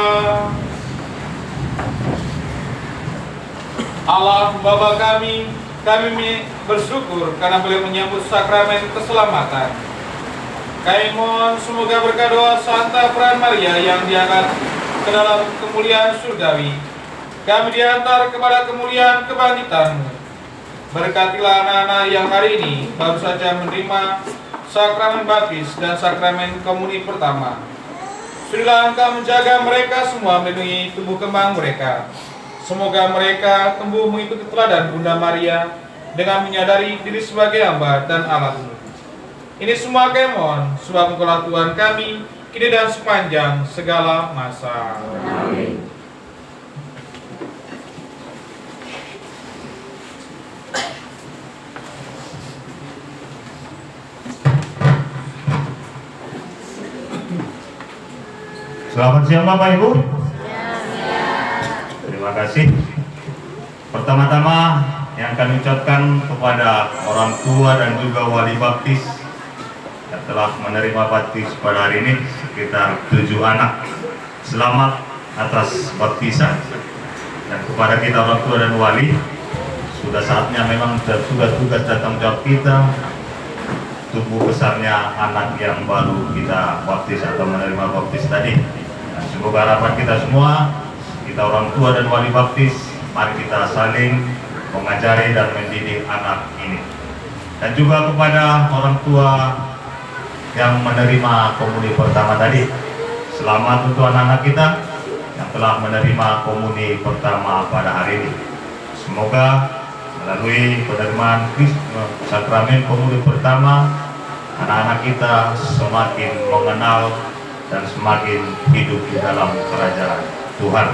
Allah Bapa kami bersyukur karena boleh menyambut sakramen keselamatan. Kami mohon semoga berkat doa Santa Peran Maria yang diangkat ke dalam kemuliaan surgawi, kami diantar kepada kemuliaan kebangkitan-Mu. Berkatilah anak-anak yang hari ini baru saja menerima sakramen baptis dan sakramen komuni pertama. Sudilah Engkau menjaga mereka semua, melindungi tubuh kembang mereka. Semoga mereka tumbuh mengikuti teladan Bunda Maria dengan menyadari diri sebagai hamba dan alat-Mu. Ini semua kami mohon, sebab Engkaulah Tuhan kami, kini dan sepanjang segala masa. Amin. Selamat siang Bapak Ibu. Terima kasih. Pertama-tama yang kami ucapkan kepada orang tua dan juga wali baptis yang telah menerima baptis pada hari ini sekitar 7 anak. Selamat atas baptisan, dan kepada kita orang tua dan wali, sudah saatnya memang sudah tugas dan tanggung jawab kita tumbuh besarnya anak yang baru kita baptis atau menerima baptis tadi. Nah, semoga harapan kita semua, kita orang tua dan wali baptis, mari kita saling mengajari dan mendidik anak ini. Dan juga kepada orang tua yang menerima komuni pertama tadi, selamat untuk anak-anak kita yang telah menerima komuni pertama pada hari ini. Semoga melalui penerimaan sakramen komuni pertama, anak-anak kita semakin mengenal dan semakin hidup di dalam kerajaan Tuhan.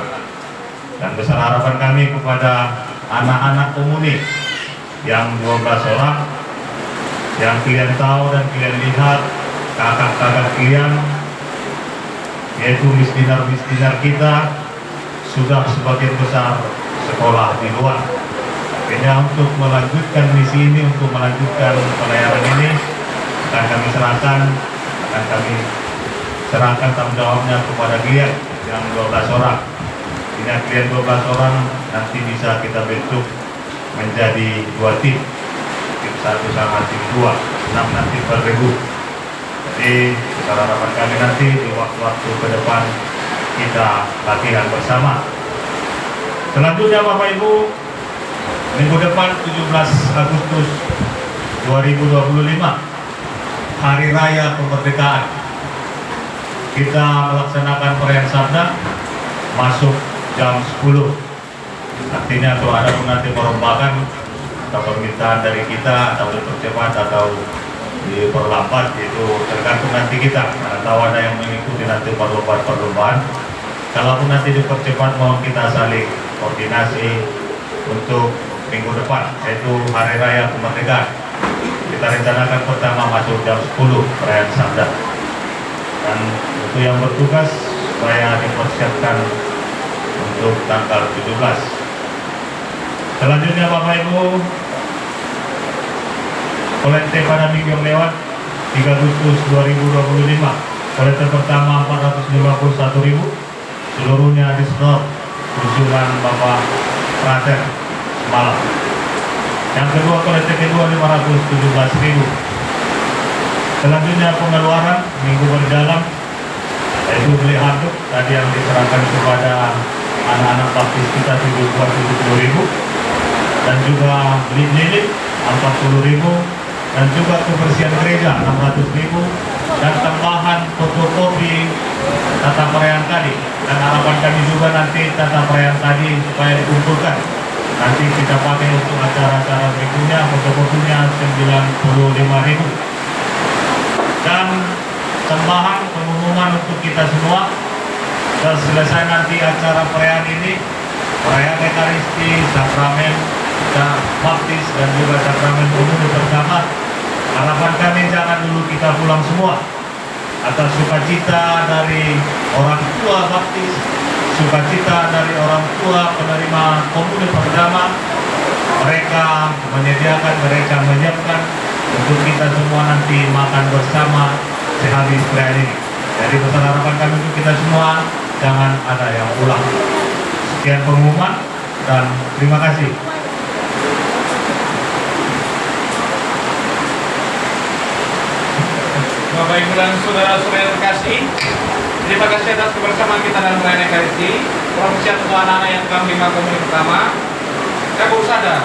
Dan besar harapan kami kepada anak-anak komuni yang 12 orang, yang kalian tahu dan kalian lihat kakak-kakak kalian, yaitu misdinar-misdinar kita, sudah sebagian besar sekolah di luar. Akhirnya untuk melanjutkan misi ini, untuk melanjutkan pelayanan ini, akan kami serahkan tanggung jawabnya kepada kalian yang 12 orang. Ini kalian 12 orang nanti bisa kita bentuk menjadi 2 tim 1 sama tim 2, 6 nanti per minggu. Jadi besar harapan kami nanti di waktu-waktu ke depan kita latihan bersama Selanjutnya Bapak Ibu, minggu depan 17 Agustus 2025, Hari Raya Kemerdekaan. Kita melaksanakan perayaan sabda masuk jam 10. Artinya kalau ada pun nanti perombakan atau permintaan dari kita atau dipercepat atau diperlambat, itu tergantung nanti kita, atau ada yang mengikuti nanti perlombaan. Kalaupun nanti dipercepat, mohon kita saling koordinasi untuk minggu depan, yaitu Hari Raya Kemerdekaan. Kita rencanakan pertama masuk jam 10 perayaan sabda, dan untuk yang bertugas supaya dipersiapkan untuk tanggal 17. Selanjutnya Bapak Ibu, kolekte pada minggu yang lewat 3 Agustus 2025, kolekte pertama 451.000, seluruhnya disetor usulan Bapak Prater Semalam. Yang kedua, kolekte kedua 517.000. Selanjutnya pengeluaran minggu berjalan, yaitu beli handuk tadi yang diserahkan kepada anak-anak baptis kita 70.000, dan juga beli lilin 40.000, dan juga kebersihan gereja 600.000, dan tambahan fotokopi tata perayaan tadi. Dan harapan kami juga nanti tata perayaan tadi supaya dikumpulkan, nanti kita pakai untuk acara-acara berikutnya, fotokopinya 95.000. Dan tambahan pengumuman untuk kita semua, dan selesai nanti acara perayaan ini, perayaan Ekaristi, sakramen baptis, dan juga sakramen komunitas bersama, harapan kami jangan dulu kita pulang semua. Atas sukacita dari orang tua baptis, sukacita dari orang tua penerima komunitas pertama, mereka menyediakan, mereka menyiapkan untuk kita semua nanti makan bersama sehabis perayaan ini. Jadi besar harapan kami untuk kita semua, jangan ada yang pulang. Sekian pengumuman dan terima kasih. Bapak Ibu dan saudara-saudara yang terkasih, terima kasih atas kebersamaan kita dalam perayaan Ekaristi. Persiapan untuk anak-anak yang telah menerima komunitas pertama, saya baru sadar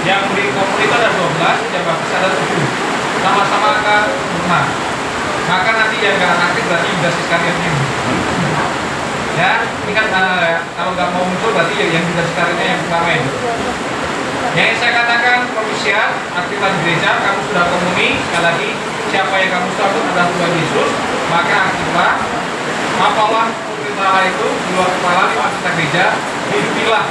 yang di komunitas ada 12, yang baptis ada 7, sama-sama akan sempurna. Maka nanti yang nggak aktif berarti sudah Siskariusnya. Ya, ini kan kalau nggak mau muncul berarti yang sudah Siskariusnya yang pertama itu. Yang saya katakan provisiat, aktifan gereja, kamu sudah komuni, sekali lagi siapa yang kamu sambut adalah Tuhan Yesus, maka aktiflah, apalah perintah Allah itu di luar kepala di kita gereja, hidupilah.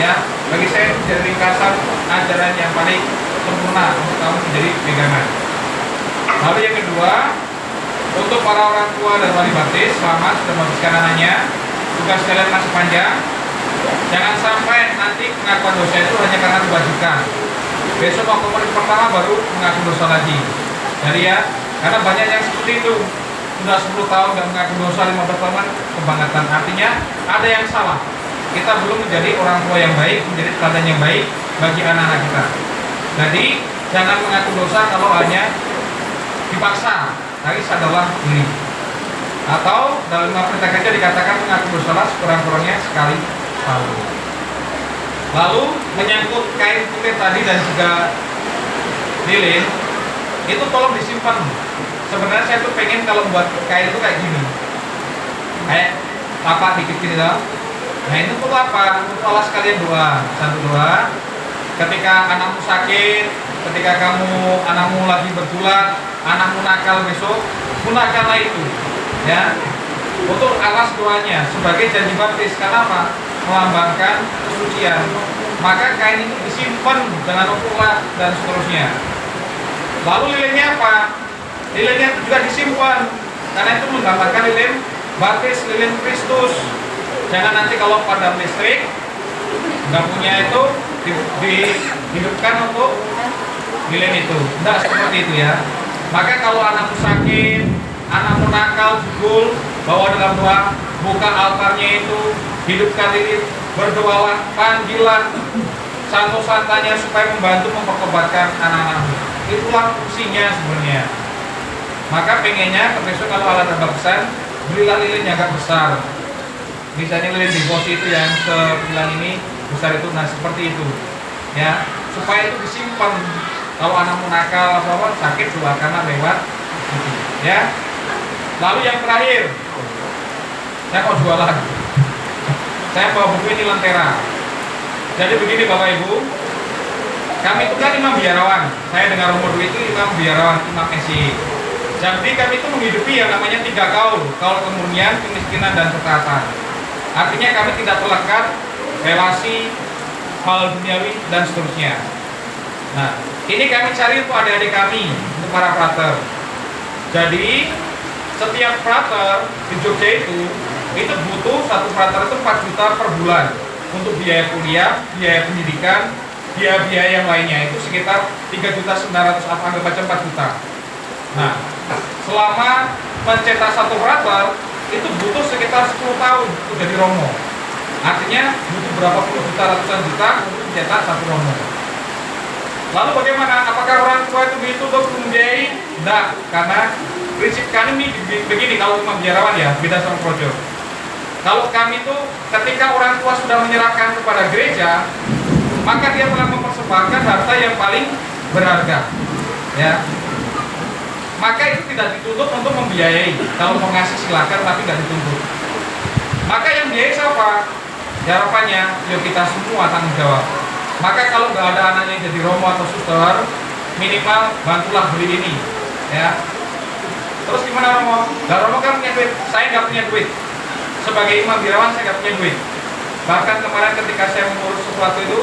Ya, bagi saya menjadi ringkasan ajaran yang paling sempurna untuk kamu menjadi pegangan. Lalu yang kedua, untuk para orang tua dan wali baptis, selamat sudah membaptiskan anaknya, tugas kalian masih panjang. Jangan sampai nanti pengakuan dosa itu hanya karena kewajiban. Besok mau komunitas pertama baru mengaku dosa lagi. Jadi ya, karena banyak yang seperti itu, sudah 10 tahun nggak mengaku dosa, 15 tahun kebangetan. Artinya ada yang salah. Kita belum menjadi orang tua yang baik, menjadi teladan yang baik bagi anak-anak kita. Jadi jangan mengaku dosa kalau hanya dipaksa. Tapi sadarlah diri. Atau dalam perintah kerja dikatakan mengaku dosa sekurang-kurangnya sekali. Lalu menyangkut kain putih tadi dan juga lilin, itu tolong disimpan. Sebenarnya saya tuh pengen kalau buat kain itu kayak gini, kayak apa dikit-dikit. Nah itu untuk apa? Untuk Allah sekalian doa, satu doa. Ketika anakmu sakit, ketika kamu anakmu lagi bergulat, anakmu nakal besok, gunakanlah itu, ya, untuk alas doanya sebagai janji baptis. Karena apa? Melambangkan kesucian. Maka kain itu disimpan, jangan ulat dan seterusnya. Lalu lilinnya apa? Lilinnya itu juga disimpan, karena itu menggambarkan lilin baptis, lilin Kristus. Jangan nanti kalau padam listrik nggak punya itu dihidupkan untuk lilin itu. Tidak seperti itu ya. Maka kalau anakmu sakit, anakmu nakal, jugul, bawa dalam doa, buka altarnya itu, hidupkan lilin, berdoalah, panggilan santo santanya supaya membantu mempertobatkan anak-anakmu. Itulah fungsinya sebenarnya. Maka pengennya besok kalau alat baptisan, belilah lilin yang agak besar. Misalnya lilin devosi itu yang sebilang ini besar itu. Nah seperti itu ya, supaya itu disimpan. Kalau anakmu nakal atau apa sakit doakanlah lewat itu ya. Lalu yang terakhir, saya kok jualan, saya bawa buku ini Lentera. Jadi begini Bapak Ibu, kami itu kan imam biarawan, saya dengan Romo Dwi itu imam biarawan, imam SI. Jadi kami itu menghidupi yang namanya 3 kaul kemurnian, kemiskinan, dan ketaatan. Artinya kami tidak terlekat relasi, hal duniawi, dan seterusnya. Nah, ini kami cari untuk adik-adik kami, untuk para frater. Jadi, setiap frater di Jogja itu butuh satu frater itu 4 juta per bulan untuk biaya kuliah, biaya pendidikan, biaya yang lainnya itu sekitar 3.900.000, anggap aja 4 juta. Nah, selama mencetak satu frater itu butuh sekitar 10 tahun untuk jadi romo. Artinya butuh berapa puluh juta, ratusan juta untuk mencetak satu romo. Lalu bagaimana? Apakah orang tua itu dituntut membiayai? Tidak, karena prinsip kami ini begini kalau imam biarawan ya, beda sama projo. Kalau kami itu ketika orang tua sudah menyerahkan kepada gereja, maka dia telah mempersembahkan harta yang paling berharga, ya. Maka itu tidak dituntut untuk membiayai. Kalau mau ngasih silakan, tapi tidak dituntut. Maka yang biayai siapa? Harapannya, yuk kita semua tanggung jawab. Maka kalau nggak ada anaknya jadi romo atau suster, minimal bantulah beli ini, ya. Terus gimana romo? Nah, romo kan punya duit, saya nggak punya duit. Sebagai imam biarawan saya nggak punya duit. Bahkan kemarin ketika saya mengurus sesuatu itu,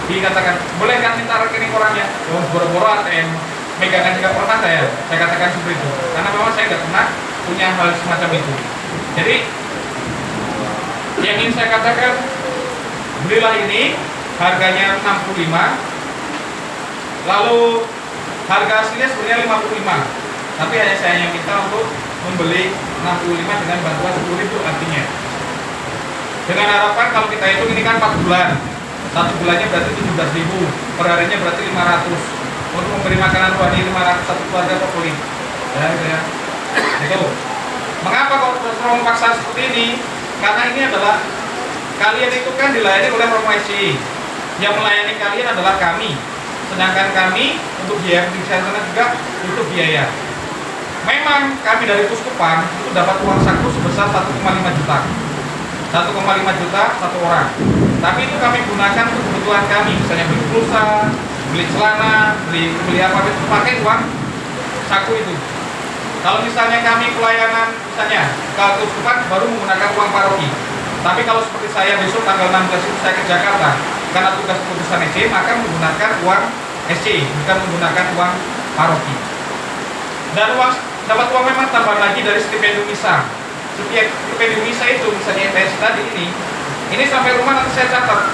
dikatakan boleh kan minta rekening orangnya? Oh, boro-boro ATM, megangan juga pernah saya katakan seperti itu. Karena memang saya nggak pernah punya hal semacam itu. Jadi yang ingin saya katakan, belilah ini. Harganya 65, lalu harga aslinya sebenarnya 55, tapi hanya saya yang minta untuk membeli 65 dengan bantuan 10.000 artinya. Dengan harapan kalau kita hitung ini kan 4 bulan, 1 bulannya berarti 17.000, per harinya berarti 500, untuk memberi makanan rohani 500 satu keluarga favorit. Ya, gitu ya. Itu. Mengapa kok romo paksa seperti ini? Karena ini adalah kalian itu kan dilayani oleh Romo SI. Yang melayani kalian adalah kami, sedangkan kami untuk biaya pendidikan sana juga butuh biaya. Memang kami dari Kuskupan itu dapat uang saku sebesar 1,5 juta, 1,5 juta satu orang. Tapi itu kami gunakan untuk kebutuhan kami, misalnya beli pulsa, beli celana, beli apa itu pakai uang saku itu. Kalau misalnya kami pelayanan misalnya ke Kuskupan baru menggunakan uang paroki. Tapi kalau seperti saya besok tanggal 16 itu saya ke Jakarta karena tugas keputusan SC, maka menggunakan uang SC, bukan menggunakan uang paroki. Dan dapat uang memang tambah lagi dari stipendium misa. Setiap stipendium misa itu, misalnya ETS tadi ini sampai rumah nanti saya catat,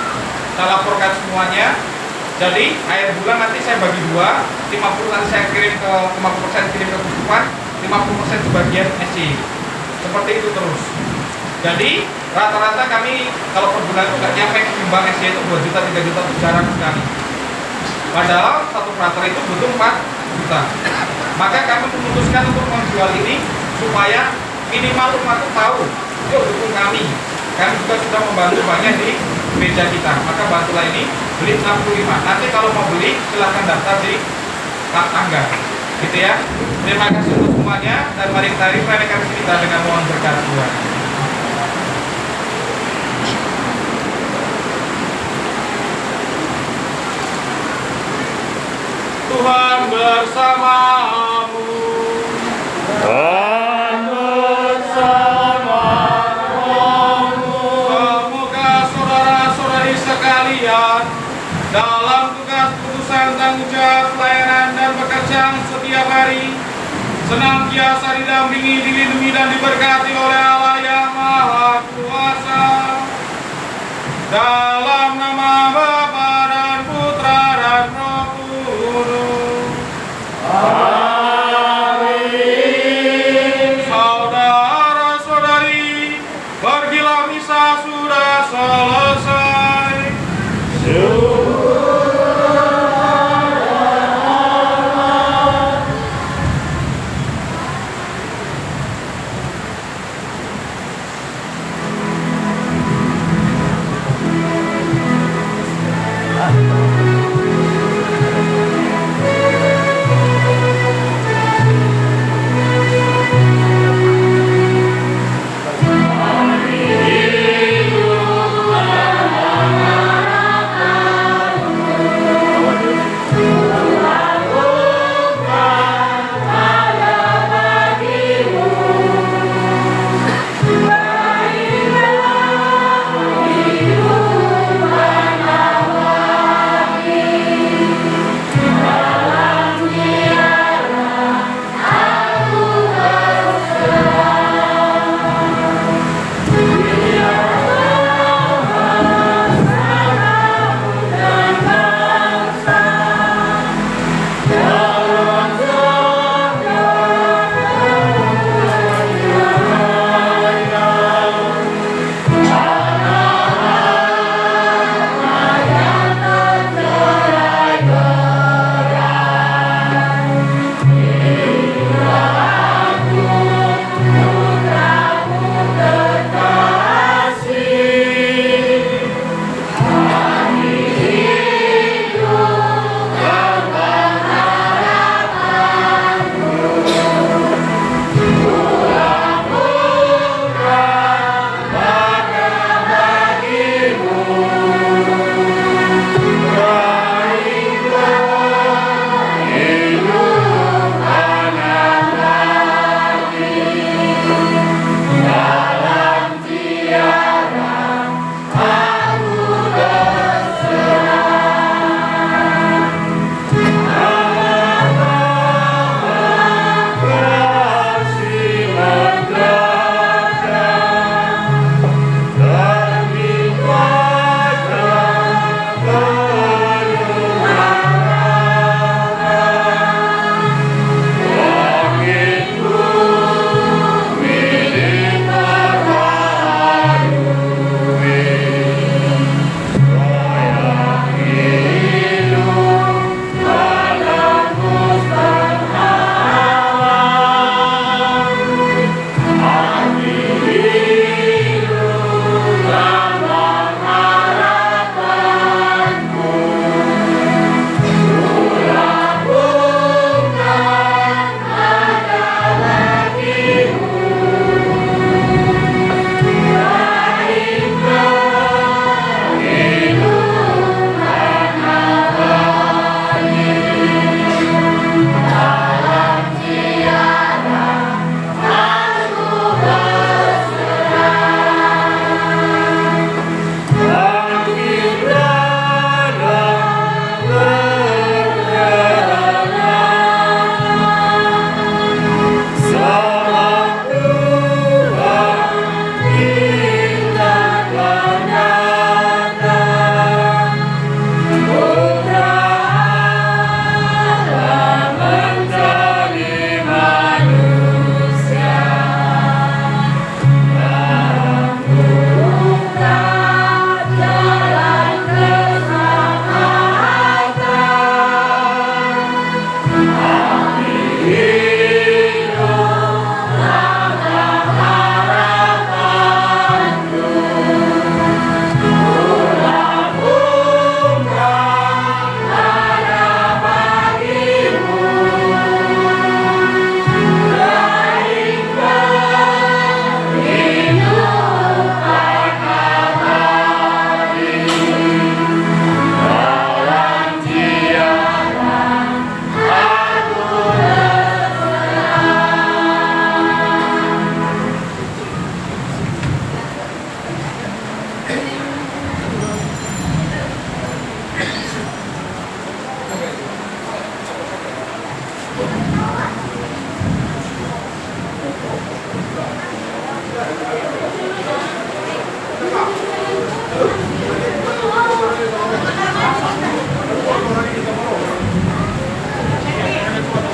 saya laporkan semuanya. Jadi akhir bulan nanti saya bagi 2, 50 nanti saya kirim ke 50% kirim ke Kuskupan, 50% sebagian SC. Seperti itu terus. Jadi rata-rata kami kalau per bulan itu nggak nyampe menyumbang SC itu 2 juta, 3 juta itu jarang sekali. Padahal satu frater itu butuh 4 juta. Maka kami memutuskan untuk menjual ini supaya minimal umat itu tahu, yuk dukung kami. Kami juga sudah membantu banyak di gereja kita. Maka bantulah ini beli 65. Nanti kalau mau beli silahkan daftar di tangga. Gitu ya. Terima kasih untuk semuanya dan mari kita refleksikan kita dengan mohon berkat Tuhan. Tuhan bersamamu. Tuhan bersamamu. Semoga saudara-saudari sekalian dalam tugas keputusan tanggung jawab pelayanan dan pekerjaan setiap hari senantiasa didampingi, dilindungi dan diberkati oleh Allah yang Maha Kuasa. Dalam nama Bapa dan Putra dan Roh Kudus. Amin. Saudara-saudari, pergilah misa sudah selesai.